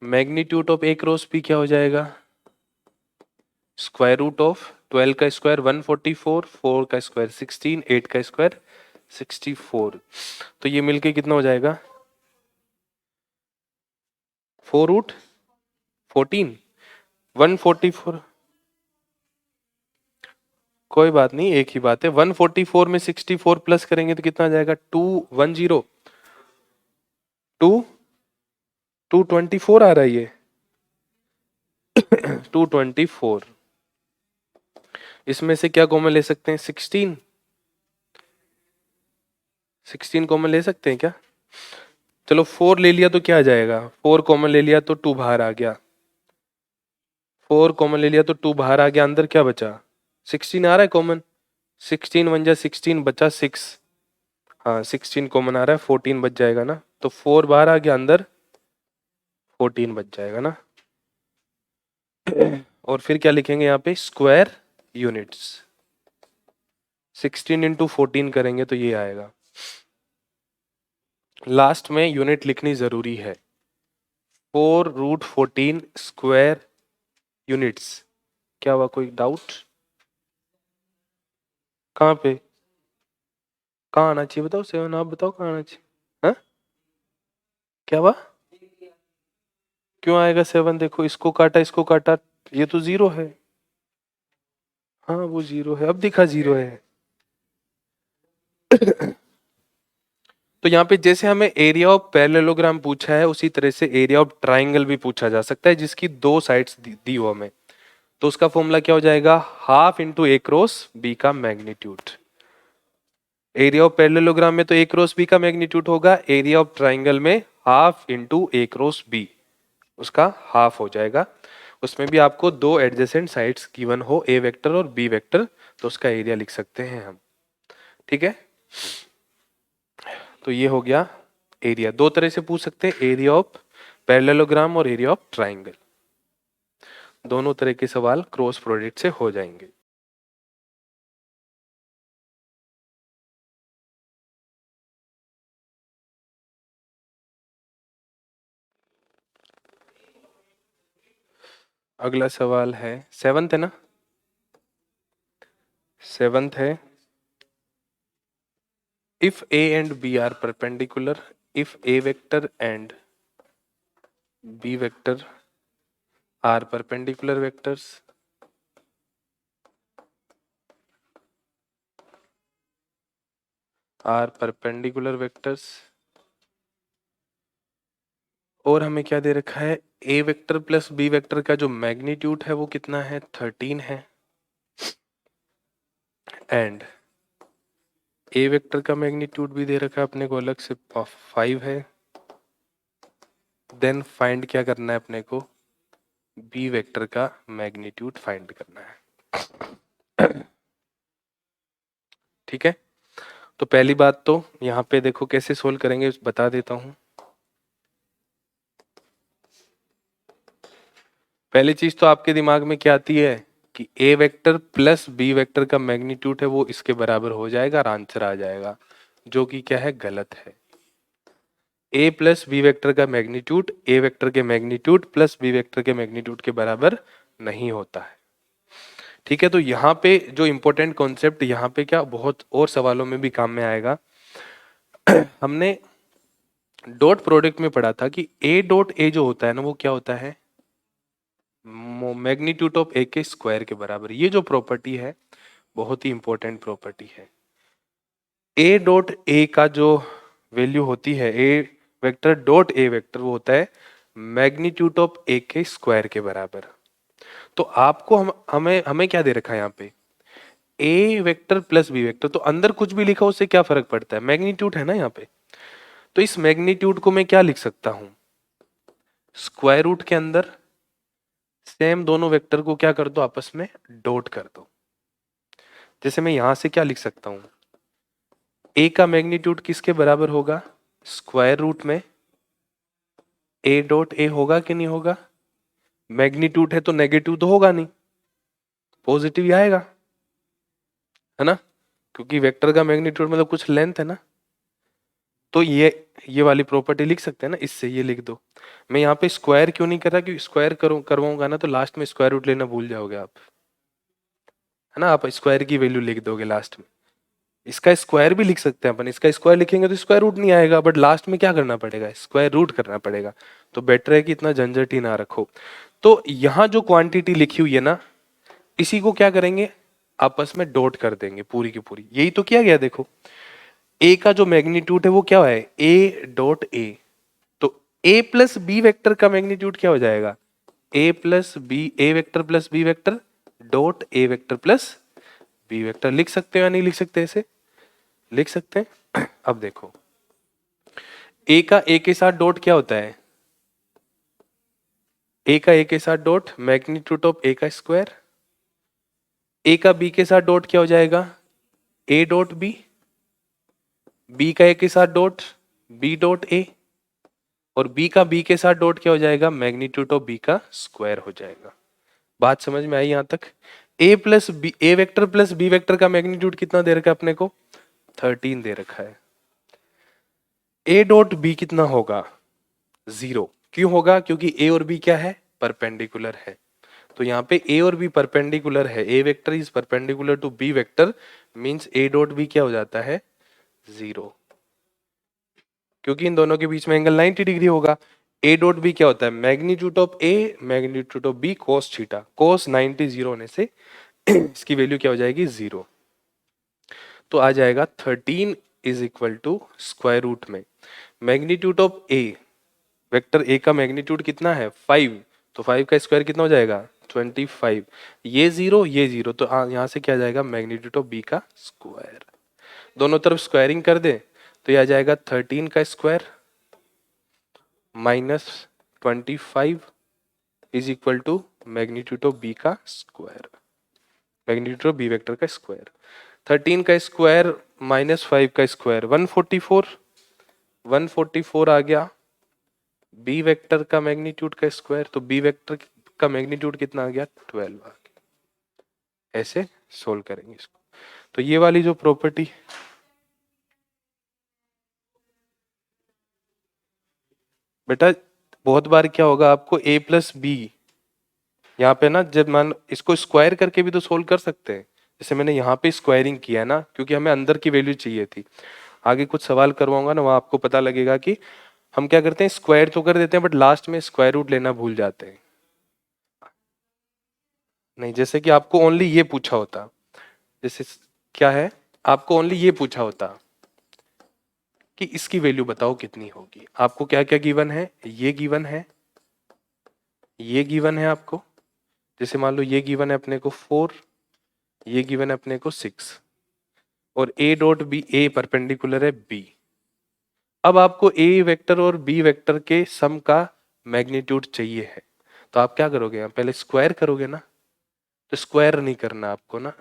Magnitude of A cross B क्या हो जाएगा? स्क्वायर रूट ऑफ 12 का स्क्वायर 144, 4 का स्क्वायर 16, 8 का स्क्वायर 64। तो ये मिलके कितना हो जाएगा? 4 रूट 14, 144। कोई बात नहीं, एक ही बात है। 144 में 64 प्लस करेंगे तो कितना आ जाएगा? 210, 224 आ रहा है ये 224। इसमें से क्या कॉमन ले सकते हैं? 16 कॉमन ले सकते हैं क्या? चलो 4 ले लिया तो क्या आ जाएगा? 4 कॉमन ले लिया तो 2 बाहर आ गया, 4 कॉमन ले लिया तो 2 बाहर आ गया, अंदर क्या बचा? 16 आ रहा है कॉमन, 16 1 जा 16 बचा 6। हाँ 16 कॉमन आ रहा है, 14 बच जाएगा ना। तो 4 बाहर आ गया, अंदर 14 बच जाएगा ना। और फिर क्या लिखेंगे यहाँ पे? Square units. 16 इंटू 14 करेंगे तो ये आएगा। लास्ट में यूनिट लिखनी जरूरी है। 4 रूट 14 स्क्वायर यूनिट्स। क्या हुआ, कोई डाउट? कहाँ पे, कहाँ आना चाहिए बताओ? 7 आप बताओ कहाँ आना चाहिए? हाँ क्या हुआ? क्यों आएगा 7? देखो, इसको काटा इसको काटा, ये तो 0 है। हाँ वो 0 है, अब दिखा 0 है। तो यहाँ पे जैसे हमें एरिया ऑफ पैरेललोग्राम पूछा है, उसी तरह से एरिया ऑफ ट्राइंगल भी पूछा जा सकता है जिसकी 2 साइड्स दी हो हमें। तो उसका फॉर्मूला क्या हो जाएगा? हाफ इंटू ए क्रॉस बी का मैग्नीट्यूड। एरिया ऑफ पैरेललोग्राम में तो ए क्रॉस बी का मैग्नीट्यूड होगा, एरिया ऑफ ट्राइंगल में हाफ इंटू ए क्रॉस बी, उसका हाफ हो जाएगा। उसमें भी आपको 2 एडजेसेंट साइड्स गिवन हो, ए वेक्टर और बी वेक्टर, तो उसका एरिया लिख सकते हैं हम। ठीक है, तो ये हो गया एरिया। 2 तरह से पूछ सकते हैं, एरिया ऑफ पैरेललोग्राम और एरिया ऑफ ट्राइंगल। दोनों तरह के सवाल क्रॉस प्रोडक्ट से हो जाएंगे। अगला सवाल है 7th है ना? 7th है, if a and b are perpendicular, if a vector and B vector are perpendicular vectors, और हमें क्या दे रखा है, A vector plus B vector का जो मैग्नीट्यूड है वो कितना है, 13 है, एंड A वेक्टर का मैग्नीट्यूड भी दे रखा है अपने को अलग से 5 है। देन फाइंड क्या करना है अपने को, B वेक्टर का मैग्नीट्यूड फाइंड करना है। ठीक है, तो पहली बात तो यहाँ पे देखो कैसे सोल्व करेंगे बता देता हूँ। पहली चीज तो आपके दिमाग में क्या आती है कि A vector plus B vector का मैग्नीट्यूड है वो इसके बराबर हो जाएगा और आंसर आ जाएगा, जो कि क्या है, गलत है। A प्लस B वेक्टर का मैग्नीट्यूड A वेक्टर के मैग्नीट्यूड प्लस B वेक्टर के मैग्नीट्यूड के बराबर नहीं होता है। ठीक है, तो यहाँ पे जो इम्पोर्टेंट कॉन्सेप्ट यहाँ पे क्या बहुत और सवालों में भी काम में आएगा। हमने डॉट प्रोडक्ट में पढ़ा था कि A डॉट A जो होता है ना वो क्या होता है, मैग्नीट्यूड ऑफ A के स्क्वायर के बराबर। ये जो प्रॉपर्टी है बहुत ही इंपॉर्टेंट प्रॉपर्टी है। A डॉट A का जो वैल्यू होती है, A vector dot A vector, वो होता है मैग्नीट्यूड ऑफ A के स्क्वायर के बराबर। तो आपको हमें हमें क्या दे रखा है यहाँ पे, A vector plus B vector, तो अंदर कुछ भी लिखा उससे क्या फर्क पड़ता है, मैग्नीट्यूड है ना यहाँ पे। तो इस मैग्नीट्यूड को मैं क्या लिख सकता हूं, स्क्वायर रूट के अंदर सेम दोनों वेक्टर को क्या कर दो, आपस में डॉट कर दो। जैसे मैं यहां से क्या लिख सकता हूं, A का मैग्नीट्यूड किसके बराबर होगा, स्क्वायर रूट में A डॉट A होगा कि नहीं होगा, मैग्नीट्यूड है तो नेगेटिव तो होगा नहीं, पॉजिटिव ही आएगा, है ना, क्योंकि वेक्टर का मैग्नीट्यूड मतलब कुछ लेंथ है ना। तो ये वाली प्रॉपर्टी लिख सकते हैं ना, इससे ये लिख दो। मैं यहाँ पे स्क्वायर क्यों नहीं कर रहा, क्योंकि स्क्वायर करवाऊंगा ना तो लास्ट में स्क्वायर रूट लेना भूल जाओगे आप, है ना, आप स्क्वायर की वैल्यू लिख दोगे लास्ट में। इसका स्क्वायर भी लिख सकते हैं अपन, इसका स्क्वायर लिखेंगे तो स्क्वायर रूट नहीं आएगा, बट लास्ट में क्या करना पड़ेगा, स्क्वायर रूट करना पड़ेगा। तो बेटर है कि इतना झंझट ही ना रखो। तो यहाँ जो क्वांटिटी लिखी हुई है ना, इसी को क्या करेंगे, आपस में डॉट कर देंगे पूरी की पूरी। यही तो किया गया, देखो ए का जो मैग्नीट्यूड है वो क्या है, ए डॉट ए। तो ए प्लस बी वेक्टर का मैग्नीट्यूड क्या हो जाएगा, A plus B, A vector plus B vector dot A vector plus B vector. लिख सकते हो या नहीं लिख सकते, ऐसे लिख सकते हैं। अब देखो ए का ए के साथ डॉट क्या होता है, ए का ए के साथ डॉट मैग्नीट्यूड ऑफ ए का स्क्वायर। ए का बी के साथ डॉट क्या हो जाएगा, ए डॉट बी। बी का ए के साथ डॉट बी डॉट ए, और बी का बी के साथ डॉट क्या हो जाएगा, मैग्नीट्यूड ऑफ बी का स्क्वायर हो जाएगा। बात समझ में आई यहां तक। ए plus B, A vector plus B vector का मैग्नीट्यूड कितना दे रखा है अपने को, 13 दे रखा है। ए डॉट बी कितना होगा, 0। क्यों होगा, क्योंकि ए और बी क्या है, परपेंडिकुलर है। तो यहाँ पे ए और बी परपेंडिकुलर है, A vector is perpendicular to B vector, means A dot B क्या हो जाता है, 0, क्योंकि इन दोनों के बीच में एंगल 90 डिग्री होगा। ए डॉट बी क्या होता है, magnitude of A magnitude of B cos theta, cos 90 0 होने से इसकी वैल्यू क्या हो जाएगी, 0। तो आ जाएगा 13 is equal to square root में magnitude of A, vector A का मैग्नीट्यूड कितना है, 5, तो 5 का स्क्वायर कितना हो जाएगा, 25। ये 0 ये 0, तो यहाँ से क्या आ जाएगा, मैग्नीट्यूड ऑफ बी का स्क्वायर। दोनों तरफ स्क्वायरिंग कर दे तो ये आ जाएगा 13 का square minus 25 is equal to magnitude of B का square, magnitude of B vector का स्क्वायर। 13 का स्क्वायर माइनस 5 का स्क्वायर 144, 144 आ गया। बी वेक्टर का मैग्नीट्यूड का स्क्वायर, तो बी वेक्टर का मैग्नीट्यूड कितना आ गया, 12 आ गया। ऐसे सोल्व करेंगे इसको। तो ये वाली जो प्रॉपर्टी, बेटा बहुत बार क्या होगा आपको, ए प्लस बी यहाँ पे ना, जब मान इसको स्क्वायर करके भी तो सोल्व कर सकते हैं। जैसे मैंने यहाँ पे स्क्वायरिंग किया है ना, क्योंकि हमें अंदर की वैल्यू चाहिए थी। आगे कुछ सवाल करवाऊंगा ना, वहां आपको पता लगेगा कि हम क्या करते हैं, स्क्वायर तो कर देते हैं बट लास्ट में स्क्वायर रूट लेना भूल जाते हैं। नहीं, जैसे कि आपको ओनली ये पूछा होता, जैसे क्या है, आपको ओनली ये पूछा होता कि इसकी वैल्यू बताओ कितनी होगी। आपको क्या क्या गिवन है, ये गिवन है, ये गिवन है आपको, जैसे मान लो ये गिवन है अपने को 4, ये गिवन है अपने को 6, और A dot B, A perpendicular है बी। अब आपको ए वेक्टर और बी वेक्टर के सम का मैग्नीट्यूड चाहिए है, तो आप क्या करोगे, यहाँ पहले स्क्वायर करोगे ना, तो स्क्वायर नहीं करना आपको ना,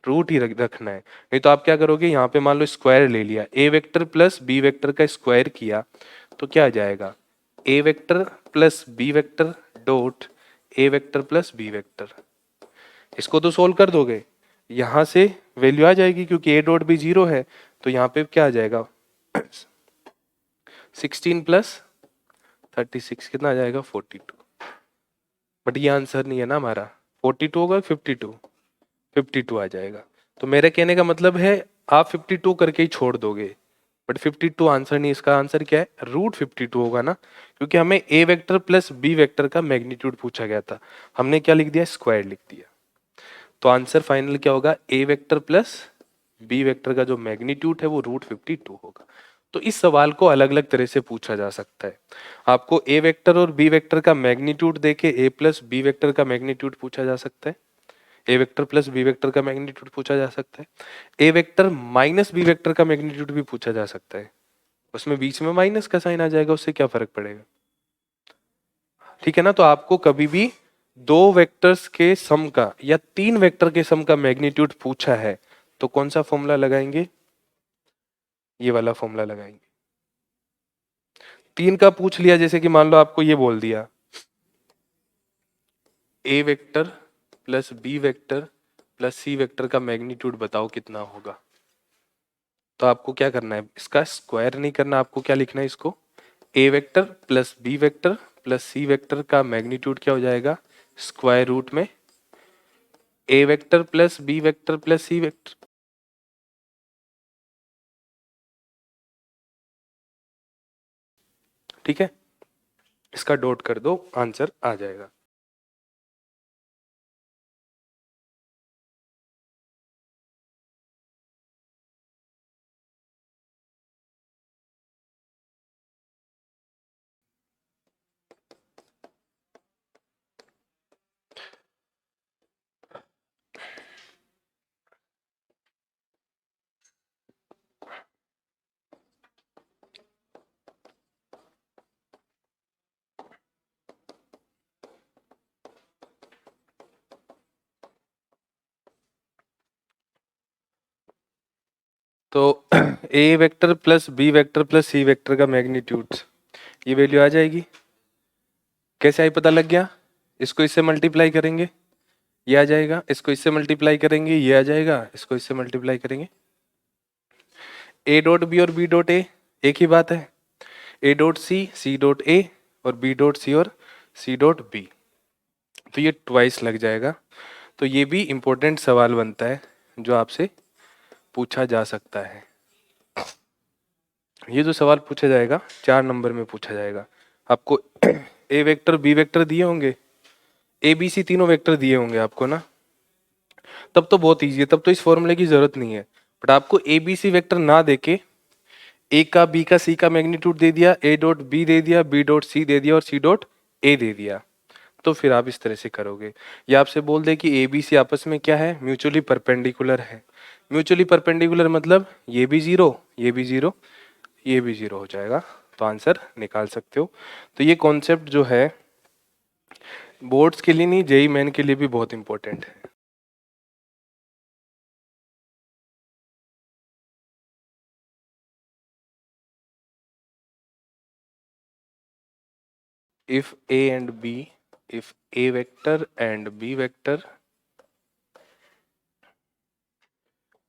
रूट ही रखना है। नहीं तो आप क्या करोगे, यहाँ पे मान लो स्क्वायर ले लिया, A vector plus B vector का स्क्वायर किया तो क्या आ जाएगा, A vector plus B vector dot A vector plus B vector. इसको तो सोल्व कर दोगे, यहाँ से वैल्यू आ जाएगी क्योंकि ए डॉट बी 0 है, तो यहाँ पे क्या आ जाएगा 16 प्लस 36 कितना आ जाएगा 42। बट ये आंसर नहीं है ना हमारा, 42 होगा 52, 52 आ जाएगा। तो मेरे कहने का मतलब है आप 52 करके ही छोड़ दोगे, बट 52 आंसर नहीं, इसका आंसर क्या है, रूट 52 होगा ना, क्योंकि हमें ए वेक्टर प्लस बी वेक्टर का मैग्नीट्यूड पूछा गया था, हमने क्या लिख दिया, स्क्वायर लिख दिया। तो आंसर फाइनल क्या होगा, A vector plus B vector का जो मैग्नीट्यूड है वो रूट 52 होगा। तो इस सवाल को अलग अलग तरह से पूछा जा सकता है। आपको ए वेक्टर और बी वेक्टर का मैग्नीट्यूड देके ए प्लस बी वेक्टर का मैग्नीट्यूड पूछा जा सकता है, A vector plus B vector का मैग्नीट्यूड पूछा जा सकता है, A vector minus B vector का मैग्नीट्यूड भी पूछा जा सकता है, उसमें बीच में माइनस का साइन आ जाएगा, उससे क्या फर्क पड़ेगा, ठीक है ना। तो आपको कभी भी दो वेक्टर्स के सम का या तीन वेक्टर के सम का मैग्नीट्यूड पूछा है तो कौन सा फॉर्मूला लगाएंगे, ये वाला फॉर्मूला लगाएंगे। तीन का पूछ लिया, जैसे कि मान लो आपको ये बोल दिया A vector plus B vector plus C vector का मैग्नीट्यूड बताओ कितना होगा, तो आपको क्या करना है, इसका स्क्वायर नहीं करना, आपको क्या लिखना है, इसको A vector plus B vector plus C vector का मैग्नीट्यूड क्या हो जाएगा, स्क्वायर रूट में A vector plus B vector plus C vector. ठीक है, इसका डॉट कर दो, आंसर आ जाएगा। तो A vector plus B vector plus C vector का मैग्नीट्यूड, ये वैल्यू आ जाएगी, कैसे आई पता लग गया, इसको इससे मल्टीप्लाई करेंगे ये आ जाएगा, इसको इससे मल्टीप्लाई करेंगे ये आ जाएगा, इसको इससे मल्टीप्लाई करेंगे, ए डॉट बी और बी डॉट ए एक ही बात है, ए डॉट सी डॉट ए और बी डॉट सी और सी डॉट बी, तो ये ट्वाइस लग जाएगा। तो ये भी इंपॉर्टेंट सवाल बनता है जो आपसे पूछा जा सकता है। ये जो सवाल पूछा जाएगा 4 नंबर में पूछा जाएगा, आपको ए वेक्टर बी वेक्टर दिए होंगे, ए बी सी तीनों वेक्टर दिए होंगे आपको ना, तब तो बहुत ईजी है, तब तो इस फॉर्मूले की जरूरत नहीं है। बट आपको ए बी सी वेक्टर ना देके ए का बी का सी का मैग्नीट्यूड दे दिया, ए डॉट बी दे दिया, बी डॉट सी दे दिया और सी डॉट ए दे दिया, तो फिर आप इस तरह से करोगे। या आपसे बोल दे कि ए बी सी आपस में क्या है, म्यूचुअली परपेंडिकुलर है। म्यूचुअली परपेंडिकुलर मतलब ये भी जीरो, ये भी जीरो, ये भी जीरो हो जाएगा, तो आंसर निकाल सकते हो। तो ये कॉन्सेप्ट जो है बोर्ड्स के लिए नहीं, जेई मेन के लिए भी बहुत इंपॉर्टेंट है। if a and b, if a vector and b vector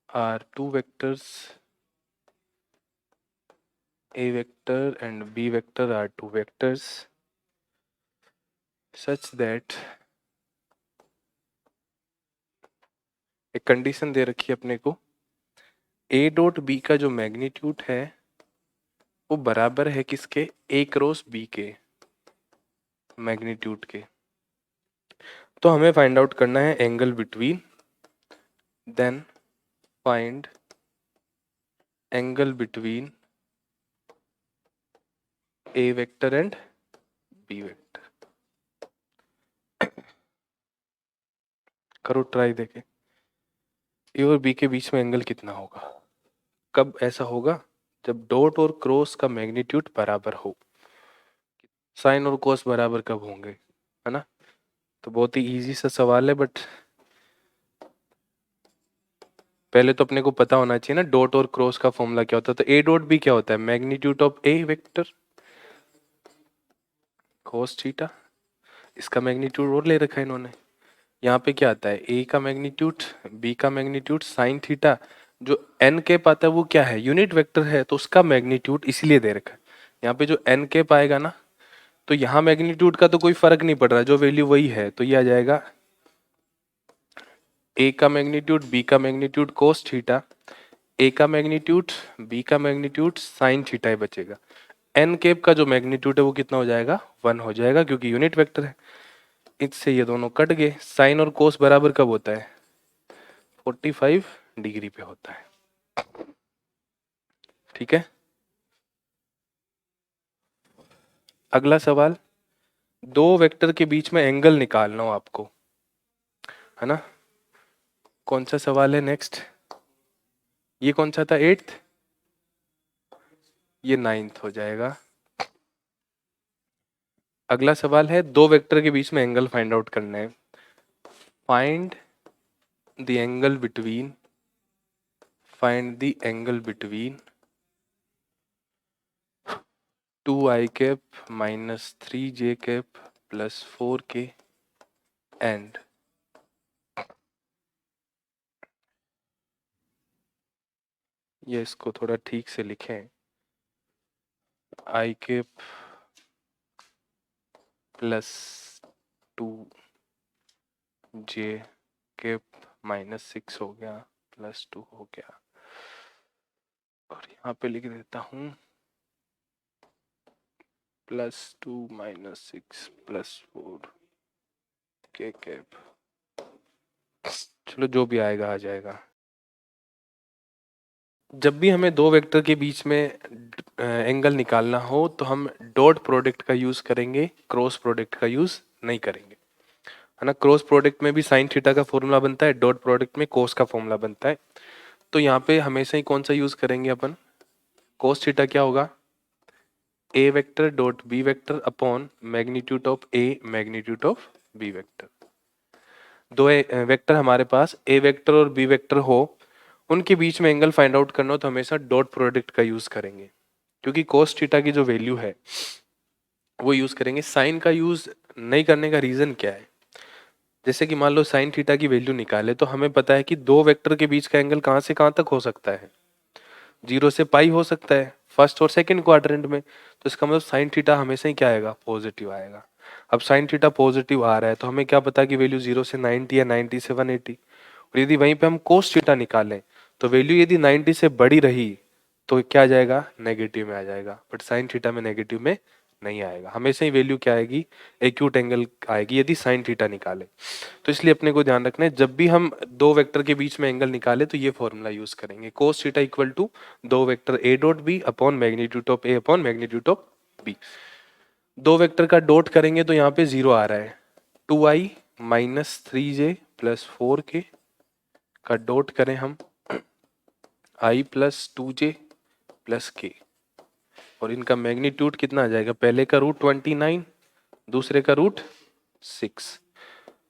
are two vectors, a vector and b vector are two vectors such that, एक कंडीशन दे रखी है अपने को, a डॉट b का जो मैग्नीट्यूड है वो बराबर है किसके, ए क्रॉस बी के मैग्नीट्यूड के। तो हमें फाइंड आउट करना है angle between, then find angle between A vector and B vector. करो ट्राई, देखे ए और बी के बीच में एंगल कितना होगा। कब ऐसा होगा, जब डॉट और क्रॉस का मैग्नीट्यूड बराबर हो। साइन और कोस बराबर कब होंगे, है ना। तो बहुत ही इजी सा सवाल है, बट पहले तो अपने को पता होना चाहिए ना डॉट और क्रॉस का फॉर्मूला क्या होता है। तो ए डॉट बी क्या होता है, magnitude of A vector cos theta. इसका मैग्नीट्यूड और ले रखा है इन्होंने। यहाँ पे क्या आता है, ए का मैग्नीट्यूड, बी का मैग्नीट्यूड साइन थीटा। जो एन कैप आता है वो क्या है, यूनिट वेक्टर है, तो उसका मैग्नीट्यूड इसलिए दे रखा है। यहाँ पे जो एन कैप आएगा ना, तो यहाँ मैग्नीट्यूड का तो कोई फर्क नहीं पड़ रहा, जो वैल्यू वही है, तो ये आ जाएगा ए का मैग्नीट्यूड बी का मैग्नीट्यूड कोस थीटा, ए का मैग्नीट्यूड बी का मैग्नीट्यूड साइन थीटा ही बचेगा। एन कैप का जो मैग्नीट्यूड है वो कितना हो जाएगा, 1 हो जाएगा, क्योंकि यूनिट वेक्टर है। इससे ये दोनों कट गए। साइन और कोस बराबर कब होता है, 45 डिग्री पे होता है। ठीक है। अगला सवाल, दो वेक्टर के बीच में एंगल निकालना हो आपको, है ना। कौन सा सवाल है नेक्स्ट, ये कौन सा था, 8th, ये 9th हो जाएगा। अगला सवाल है, दो वेक्टर के बीच में एंगल फाइंड आउट करना है। Find the angle between, find the angle between 2i cap minus 3j cap plus 4k and, ये इसको थोड़ा ठीक से लिखें, i cap plus 2j cap minus 6 हो गया प्लस 2 हो गया, और यहाँ पे लिख देता हूँ plus 2 minus 6 plus 4k cap. चलो जो भी आएगा आ जाएगा। जब भी हमें दो वेक्टर के बीच में एंगल निकालना हो तो हम डॉट प्रोडक्ट का यूज करेंगे, क्रॉस प्रोडक्ट का यूज नहीं करेंगे, है ना। क्रॉस प्रोडक्ट में भी साइन थीटा का फॉर्मूला बनता है, डॉट प्रोडक्ट में कोस का फॉर्मूला बनता है। तो यहाँ पे हमेशा ही कौन सा यूज करेंगे अपन, कोस थीटा क्या होगा, A vector dot B vector upon magnitude of A magnitude of B vector. दो वेक्टर हमारे पास ए वेक्टर और बी वेक्टर हो, उनके बीच में एंगल फाइंड आउट करना हो तो हमेशा डॉट प्रोडक्ट का यूज करेंगे, क्योंकि कोस थीटा की जो वैल्यू है वो यूज करेंगे। साइन का यूज नहीं करने का रीजन क्या है, जैसे कि मान लो साइन थीटा की वैल्यू निकाले तो हमें पता है कि दो वेक्टर के बीच का एंगल कहाँ से कहाँ तक हो सकता है, 0 से पाई हो सकता है फर्स्ट और सेकंड क्वाड्रेंट में। तो इसका मतलब साइन थीटा हमेशा ही क्या आएगा, पॉजिटिव आएगा। अब साइन थीटा पॉजिटिव आ रहा है तो हमें क्या पता कि वैल्यू 0 से 90 या 90 से 180। और यदि वहीं पे हम कोस थीटा निकालें तो वैल्यू यदि 90 से बड़ी रही तो क्या आ जाएगा, नेगेटिव में आ जाएगा, बट साइन थीटा में नेगेटिव में नहीं आएगा। हमेशा ही वैल्यू क्या आएगी, एक्यूट एंगल आएगी यदि साइन थीटा निकाले। तो इसलिए अपने को ध्यान रखना है, जब भी हम दो वेक्टर के बीच में एंगल निकाले तो ये फॉर्मूला यूज करेंगे, कोस थीटा इक्वल टू दो vector A dot B upon magnitude of A upon magnitude of B. दो वेक्टर का डॉट करेंगे तो यहाँ पे 0 आ रहा है, 2i minus 3j plus 4k का डॉट करें हम i plus 2j plus k, और इनका मैग्नीट्यूड कितना आ जाएगा, पहले का रूट 29, दूसरे का रूट 6,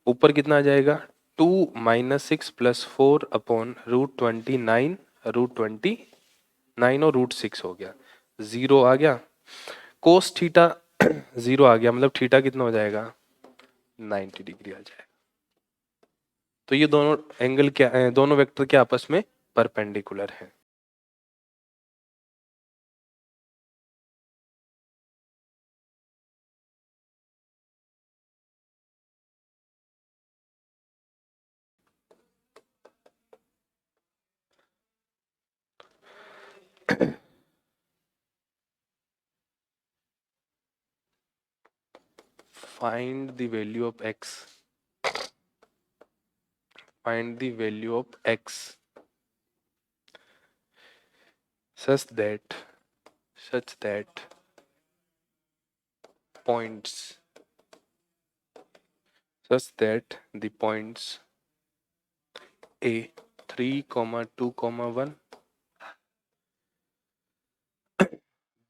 ऊपर कितना आ जाएगा 2 minus 6 plus 4 upon root 29, root 29 और रूट 6 हो गया, 0 आ गया। कोस थीटा 0 आ गया, मतलब थीटा कितना हो जाएगा, 90 डिग्री आ जाएगा। तो ये दोनों एंगल क्या है, दोनों वेक्टर के आपस में परपेंडिकुलर है। find the value of x, find the value of x such that points such that the points a 3, 2, 1,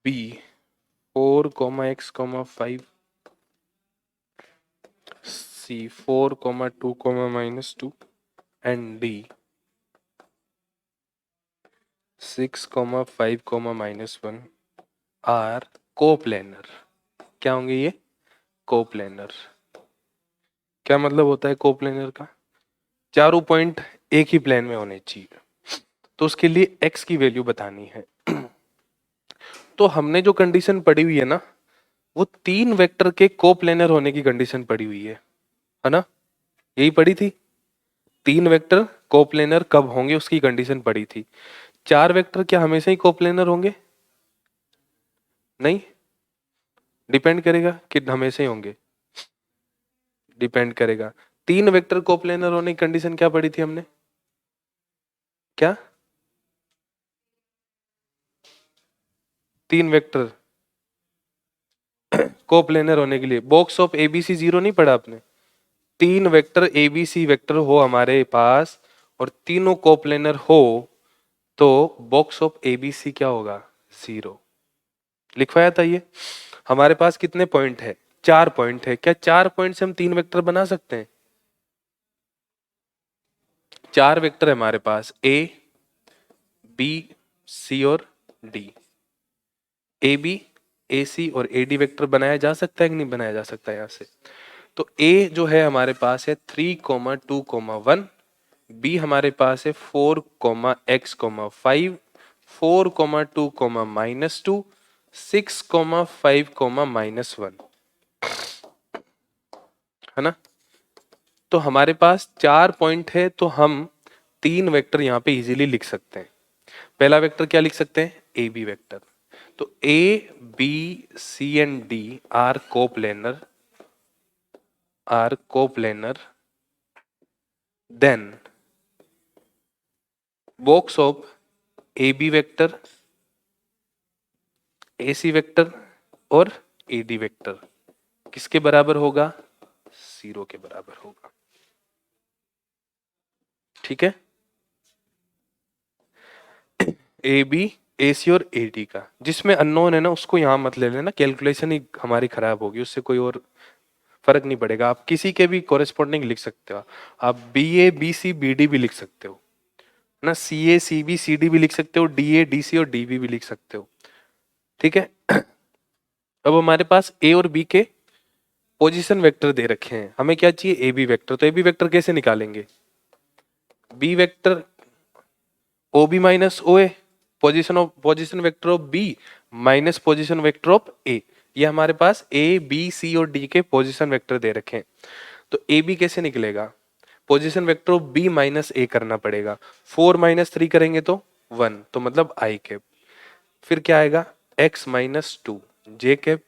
b 4, x, 5, c 4, 2, -2, and d 6, 5, -1 are coplanar. क्या होंगे ये? कोप्लेनर। क्या मतलब होता है कोप्लेनर का? चारों पॉइंट एक ही प्लेन में होने चाहिए। तो उसके लिए x की वैल्यू बतानी है। तो हमने जो कंडीशन पढ़ी हुई है ना, वो 3 वेक्टर के कोप्लेनर होने की कंडीशन पढ़ी हुई है ना? यही पढ़ी थी। 3 वेक्टर कोप्लेनर कब होंगे उसकी कंडीशन पढ़ी थी। 4 वेक्टर क्या हमेशा ही कोप्लेनर होंगे? नहीं, डिपेंड करेगा कि हमेशा ही होंगे, डिपेंड करेगा। 3 वेक्टर कोप्लेनर होने की कंडीशन क्या पढ़ी थी हमने? क्या? 3 वेक्टर कोप्लेनर होने के लिए बॉक्स ऑफ एबीसी 0 नहीं पढ़ा आपने? 3 वेक्टर एबीसी वेक्टर हो हमारे पास और तीनों कोप्लेनर हो तो बॉक्स ऑफ एबीसी क्या होगा? 0। लिखवाया था ये। हमारे पास कितने पॉइंट है? 4 पॉइंट है। क्या 4 पॉइंट से हम 3 वेक्टर बना सकते हैं? 4 वेक्टर है हमारे पास, ए बी सी और डी। ए बी ए सी और ए डी वेक्टर बनाया जा सकता है कि नहीं बनाया जा सकता है यहां से? तो ए जो है हमारे पास है 3, 2, 1, बी हमारे पास है 4, x, 5, 4, 2, -2, 6, 5, -1, है ना? तो हमारे पास 4 पॉइंट है तो हम 3 वेक्टर यहाँ पे इजीली लिख सकते हैं। पहला वेक्टर क्या लिख सकते हैं? A B vector. तो A B C and D are coplanar then box of A B vector, A C vector और ए डी वेक्टर किसके बराबर होगा? 0 के बराबर होगा। ठीक है? ए बी ए सी और ए डी का, जिसमें अननोन है ना उसको यहां मत ले लेना, कैलकुलेशन ही हमारी खराब होगी, उससे कोई और फर्क नहीं पड़ेगा। आप किसी के भी कोरेस्पॉन्डिंग लिख सकते हो, आप B A B C B D भी लिख सकते हो ना, सी ए सी बी सी डी भी लिख सकते हो, डी ए डी सी और डी बी भी लिख सकते हो। ठीक है? अब हमारे पास ए और बी के पोजीशन वेक्टर दे रखे हैं, हमें क्या चाहिए? A B vector. तो ए बी वेक्टर कैसे निकालेंगे? B vector O B minus O A, position vector of B minus position vector of A. ये हमारे पास ए बी सी और डी के पोजीशन वेक्टर दे रखे हैं। तो ए बी कैसे निकलेगा? Position vector of B minus A करना पड़ेगा। 4 -3 करेंगे तो 1, तो मतलब आई कैप। फिर क्या आएगा? x -2 जे कैप,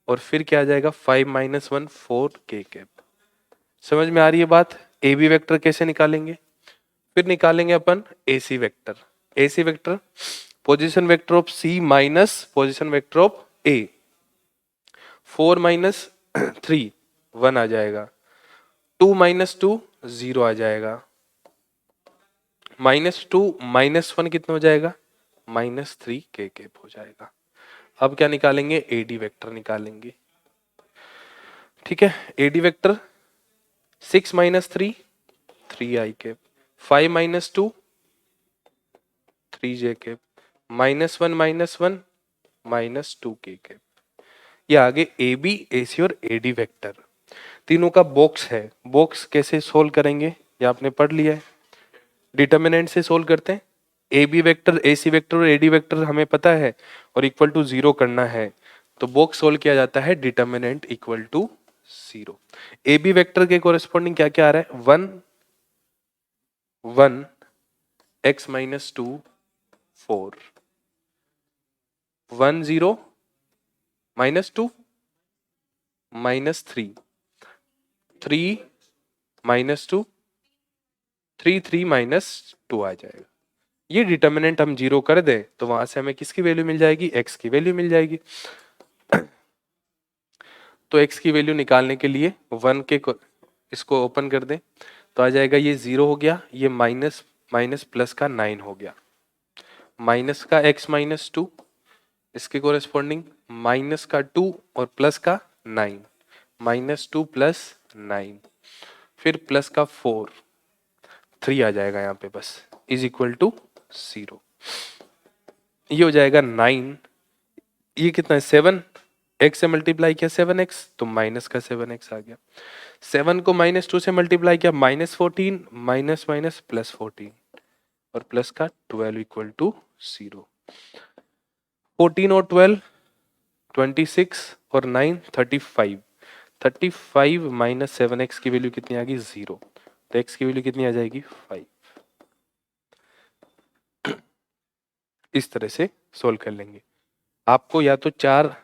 और फिर क्या आ जाएगा? 5 -1 4 के कैप। समझ में आ रही है बात? ए बी वेक्टर कैसे निकालेंगे? फिर निकालेंगे अपन AC vector. AC vector position vector of C minus position vector of A. 4 -3 1 आ जाएगा, 2 -2 0 आ जाएगा, -2 -1 कितना हो जाएगा? -3 के कैप हो जाएगा। अब क्या निकालेंगे? एडी वेक्टर निकालेंगे। ठीक है? एडी वेक्टर 6 -3 3 आई कैप, 5 -2 3 जे कैप, -1 -1 -2 के कैप। ये आगे ए बी ए सी और ए डी वेक्टर तीनों का बॉक्स है। बॉक्स कैसे सोल्व करेंगे ये आपने पढ़ लिया है। डिटर्मिनेंट से सोल्व करते हैं। A B vector A C vector और ए डी वेक्टर हमें पता है और इक्वल टू 0 करना है, तो बॉक्स सोल्व किया जाता है determinant equal to 0। A B vector के कोरेस्पॉन्डिंग क्या क्या आ रहा है? 1 1 x -2 4 1 0 -2 माइनस 3, 3 माइनस 2, 3 3 माइनस 2 आ जाएगा। ये डिटर्मिनेंट हम 0 कर दें तो वहां से हमें किसकी वैल्यू मिल जाएगी, x की वैल्यू मिल जाएगी। तो x की वैल्यू निकालने के लिए 1 के इसको ओपन कर दें तो आ जाएगा ये 0 हो गया, ये माइनस माइनस प्लस का 9 हो गया, माइनस का x माइनस 2, इसके कोरेस्पॉन्डिंग माइनस का 2 और प्लस का 9, माइनस 2 प्लस 9, फिर प्लस का 4, 3 आ जाएगा यहाँ पे बस, इज इक्वल टू 0। ये हो जाएगा 9, ये कितना है 7, x से मल्टीप्लाई किया 7x तो माइनस का 7x आ गया, 7 को माइनस 2 से मल्टीप्लाई किया माइनस 14, माइनस माइनस प्लस 14 और प्लस का 12 इक्वल टू 0। 14 और 12 26 और 9 35, 35 माइनस 7x की वैल्यू कितनी आ गई 0, तो x की वैल्यू कितनी आ जाएगी 5। इस तरह से सोल्व कर लेंगे। आपको या तो 4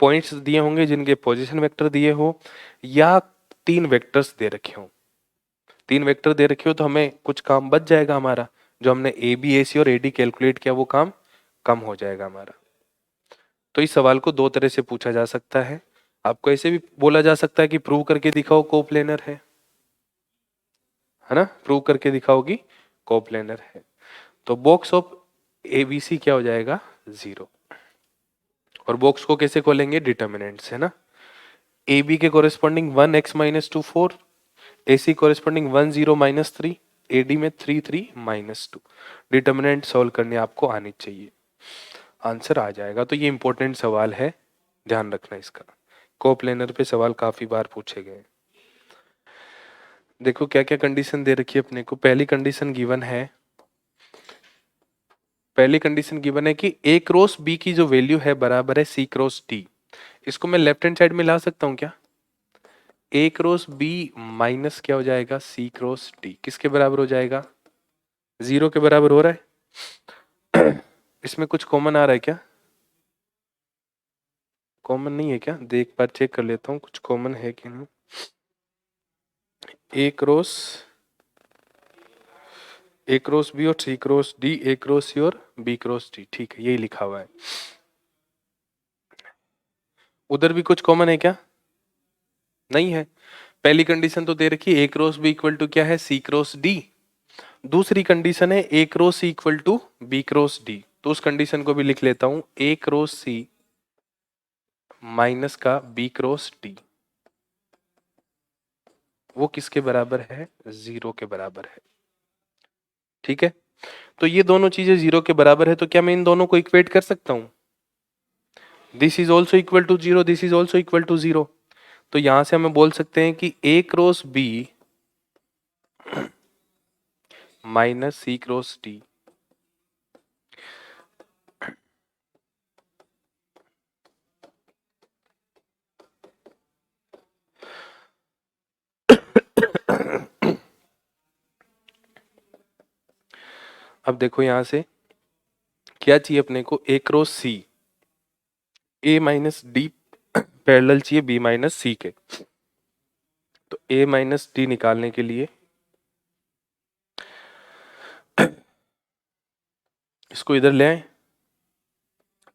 पॉइंट्स दिए होंगे जिनके पोजीशन वेक्टर दिए हो, या 3 वेक्टर्स दे रखे हो। 3 वेक्टर दे रखे हो तो हमें कुछ काम बच जाएगा हमारा, जो हमने ए बी ए सी और ए डी कैलकुलेट किया वो काम कम हो जाएगा हमारा। तो इस सवाल को 2 तरह से पूछा जा सकता है। आपको ऐसे भी बोला जा सकता है कि प्रूव करके दिखाओ कोप्लेनर है ना, प्रूव करके दिखाओ कि कोप्लेनर है। तो box of A B C क्या हो जाएगा 0, और बॉक्स को कैसे खोलेंगे, डिटर्मिनेंट से ना। ए बी के corresponding 1x minus 2 4, A C corresponding 1 0 minus 3, A D में 3 3 माइनस 2। डिटर्मिनेंट सॉल्व करने आपको आनी चाहिए, आंसर आ जाएगा। तो ये इंपॉर्टेंट सवाल है, ध्यान रखना इसका। कोप्लेनर पे सवाल काफी बार पूछे गए। देखो क्या क्या कंडीशन दे रखी है अपने को। पहली कंडीशन गिवन है, पहली कंडीशन गिवन है कि ए क्रॉस बी की जो वैल्यू है बराबर है सी क्रॉस डी। इसको मैं लेफ्ट हैंड साइड में ला सकता हूं क्या, ए क्रॉस बी माइनस क्या हो जाएगा सी क्रॉस डी, किसके बराबर हो जाएगा 0 के बराबर हो रहा है। इसमें कुछ कॉमन आ रहा है क्या, कॉमन नहीं है क्या, देख बार चेक कर लेता हूँ कुछ कॉमन है कि नहीं। ए क्रॉस बी और सी क्रॉस डी, ए क्रॉस सी और बी क्रॉस डी, ठीक है यही लिखा हुआ है। उधर भी कुछ कॉमन है क्या, नहीं है। पहली कंडीशन तो दे रखी है A cross B equal to क्या है सी क्रॉस डी, दूसरी कंडीशन है A cross C equal to B cross D, तो उस कंडीशन को भी लिख लेता हूं, ए क्रॉस सी माइनस का बी क्रॉस डी, वो किसके बराबर है 0 के बराबर है। ठीक है, तो ये दोनों चीजें 0 के बराबर है, तो क्या मैं इन दोनों को इक्वेट कर सकता हूं, this is also equal to 0, this is also equal to 0। तो यहां से हमें बोल सकते हैं कि A cross B minus C cross D अब देखो यहां से क्या चाहिए अपने को, A cross C, A minus D parallel चाहिए बी माइनस सी के। तो ए माइनस डी निकालने के लिए इसको इधर ले आए,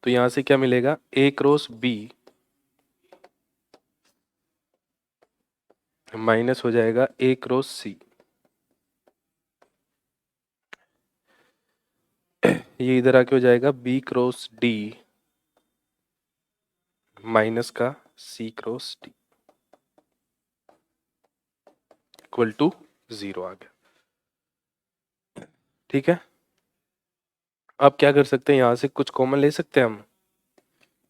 तो यहां से क्या मिलेगा ए क्रॉस बी माइनस हो जाएगा ए क्रॉस सी, ये इधर आके हो जाएगा बी क्रॉस डी माइनस का सी क्रॉस डी इक्वल टू 0 आ गया। ठीक है, अब क्या कर सकते हैं, यहां से कुछ कॉमन ले सकते हैं हम,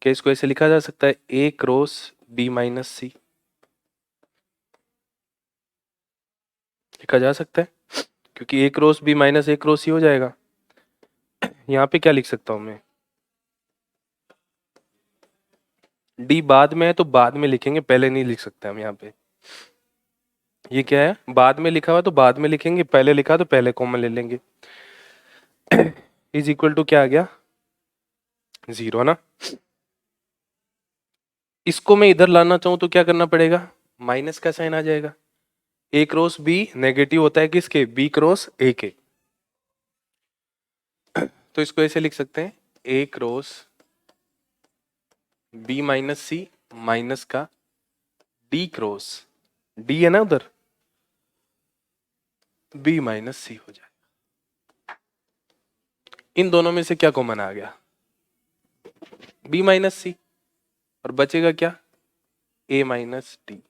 क्या इसको ऐसे लिखा जा सकता है ए क्रॉस बी माइनस सी, लिखा जा सकता है क्योंकि ए क्रॉस बी माइनस ए क्रॉस सी हो जाएगा। यहाँ पे क्या लिख सकता हूं मैं, डी बाद में है तो बाद में लिखेंगे, पहले नहीं लिख सकते हम यहाँ पे। ये क्या है, बाद में लिखा हुआ तो बाद में लिखेंगे, पहले लिखा तो पहले कॉमन ले लेंगे। इज इक्वल टू क्या आ गया 0 ना। इसको मैं इधर लाना चाहूं तो क्या करना पड़ेगा, माइनस का साइन आ जाएगा। ए क्रॉस बी नेगेटिव होता है किसके, बी क्रॉस ए के। तो इसको ऐसे लिख सकते हैं, ए क्रॉस बी माइनस सी माइनस का डी क्रॉस, डी है ना उधर, बी माइनस सी हो जाएगा। इन दोनों में से क्या कॉमन आ गया, बी माइनस सी, और बचेगा क्या, ए माइनस डी।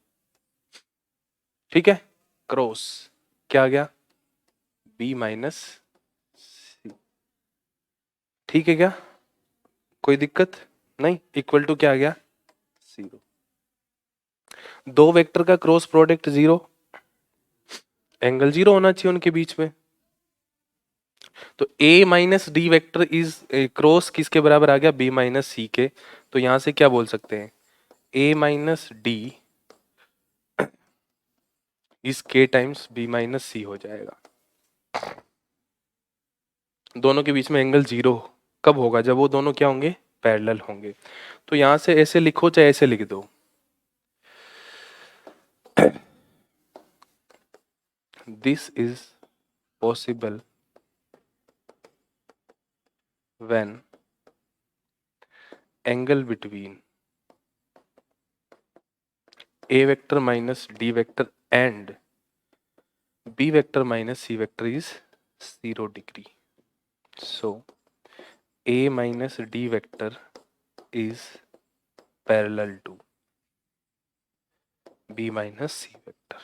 ठीक है, क्रॉस क्या आ गया, बी माइनस सी। ठीक है क्या, कोई दिक्कत नहीं, इक्वल टू क्या आ गया, 0। दो वेक्टर का क्रॉस प्रोडक्ट 0, एंगल 0 होना चाहिए उनके बीच में। तो a minus D vector is cross किसके बराबर आ गया, b माइनस सी के। तो यहां से क्या बोल सकते हैं, a minus D is k times b minus C हो जाएगा। दोनों के बीच में एंगल 0 कब होगा, जब वो दोनों क्या होंगे, पैरेलल होंगे। तो यहां से ऐसे लिखो चाहे ऐसे लिख दो, this is possible when angle between a vector minus d vector and b vector minus c vector is 0 degree. So a minus d vector is parallel to b minus c vector.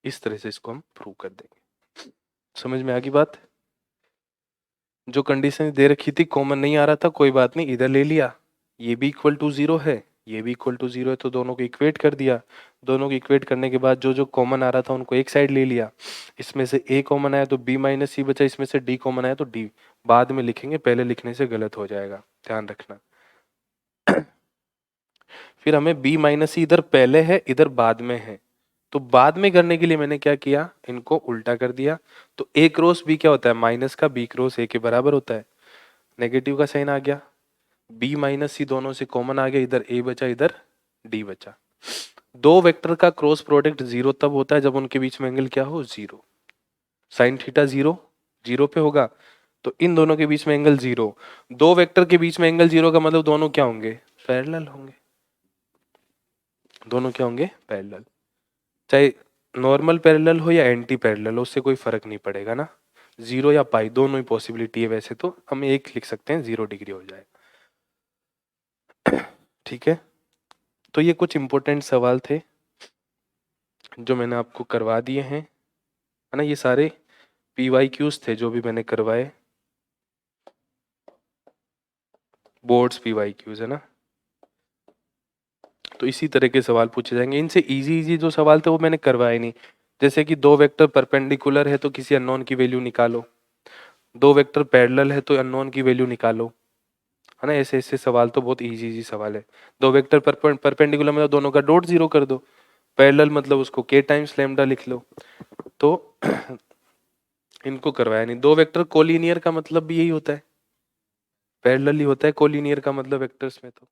इस तरह से इसको हम prove कर देंगे। समझ में आ गई बात। जो कंडीशन दे रखी थी कॉमन नहीं आ रहा था, कोई बात नहीं, इधर ले लिया, ये भी इक्वल टू 0 है, ये भी इक्वल टू 0 है, तो दोनों को इक्वेट कर दिया। दोनों को इक्वेट करने के बाद जो जो कॉमन आ रहा था उनको एक साइड ले लिया। इसमें से a कॉमन आया तो b माइनस सी बचा, इसमें से d कॉमन आया तो d। बाद में लिखेंगे, पहले लिखने से गलत हो जाएगा, ध्यान रखना। फिर हमें b माइनस सी इधर पहले है इधर बाद में है, तो बाद में करने के लिए मैंने क्या किया, इनको उल्टा कर दिया। तो a क्रॉस b क्या होता है, माइनस का b क्रॉस a के बराबर होता है। नेगेटिव का साइन आ गया, b माइनस सी दोनों से कॉमन आ गया, इधर a बचा इधर d बचा। दो वेक्टर का क्रॉस प्रोडक्ट 0 तब होता है जब उनके बीच में एंगल क्या हो, 0। साइन थीटा 0 0 पे होगा, तो इन दोनों के बीच में एंगल 0। दो वेक्टर के बीच में एंगल 0 का मतलब दोनों क्या होंगे, पैरेलल होंगे। दोनों क्या होंगे, पैरेलल। चाहे नॉर्मल पैरेलल हो या एंटी पैरेलल हो, उससे कोई फर्क नहीं पड़ेगा ना, 0 या पाई दोनों ही पॉसिबिलिटी है। वैसे तो हम एक लिख सकते हैं, 0 डिग्री हो जाए। ठीक है, तो ये कुछ इंपॉर्टेंट सवाल थे जो मैंने आपको करवा दिए हैं, है ना। ये सारे PYQs थे जो भी मैंने करवाए, बोर्ड्स PYQs है ना। तो इसी तरह के सवाल पूछे जाएंगे। इनसे इजी जो सवाल थे वो मैंने करवाए नहीं। जैसे कि दो वेक्टर परपेंडिकुलर है तो किसी अननोन की वैल्यू निकालो, दो वेक्टर पैरेलल है तो अननोन की वैल्यू निकालो, है ना। ऐसे ऐसे सवाल तो बहुत इजी सवाल है। दो वेक्टर परपेंडिकुलर मतलब दोनों का डॉट 0 कर दो, पैरेलल मतलब उसको k टाइम्स लैम्डा लिख लो। तो इनको करवाया नहीं। दो वेक्टर कोलिनियर का मतलब भी यही होता है, पैरेलल ही होता है कोलिनियर का मतलब वेक्टर्स में। तो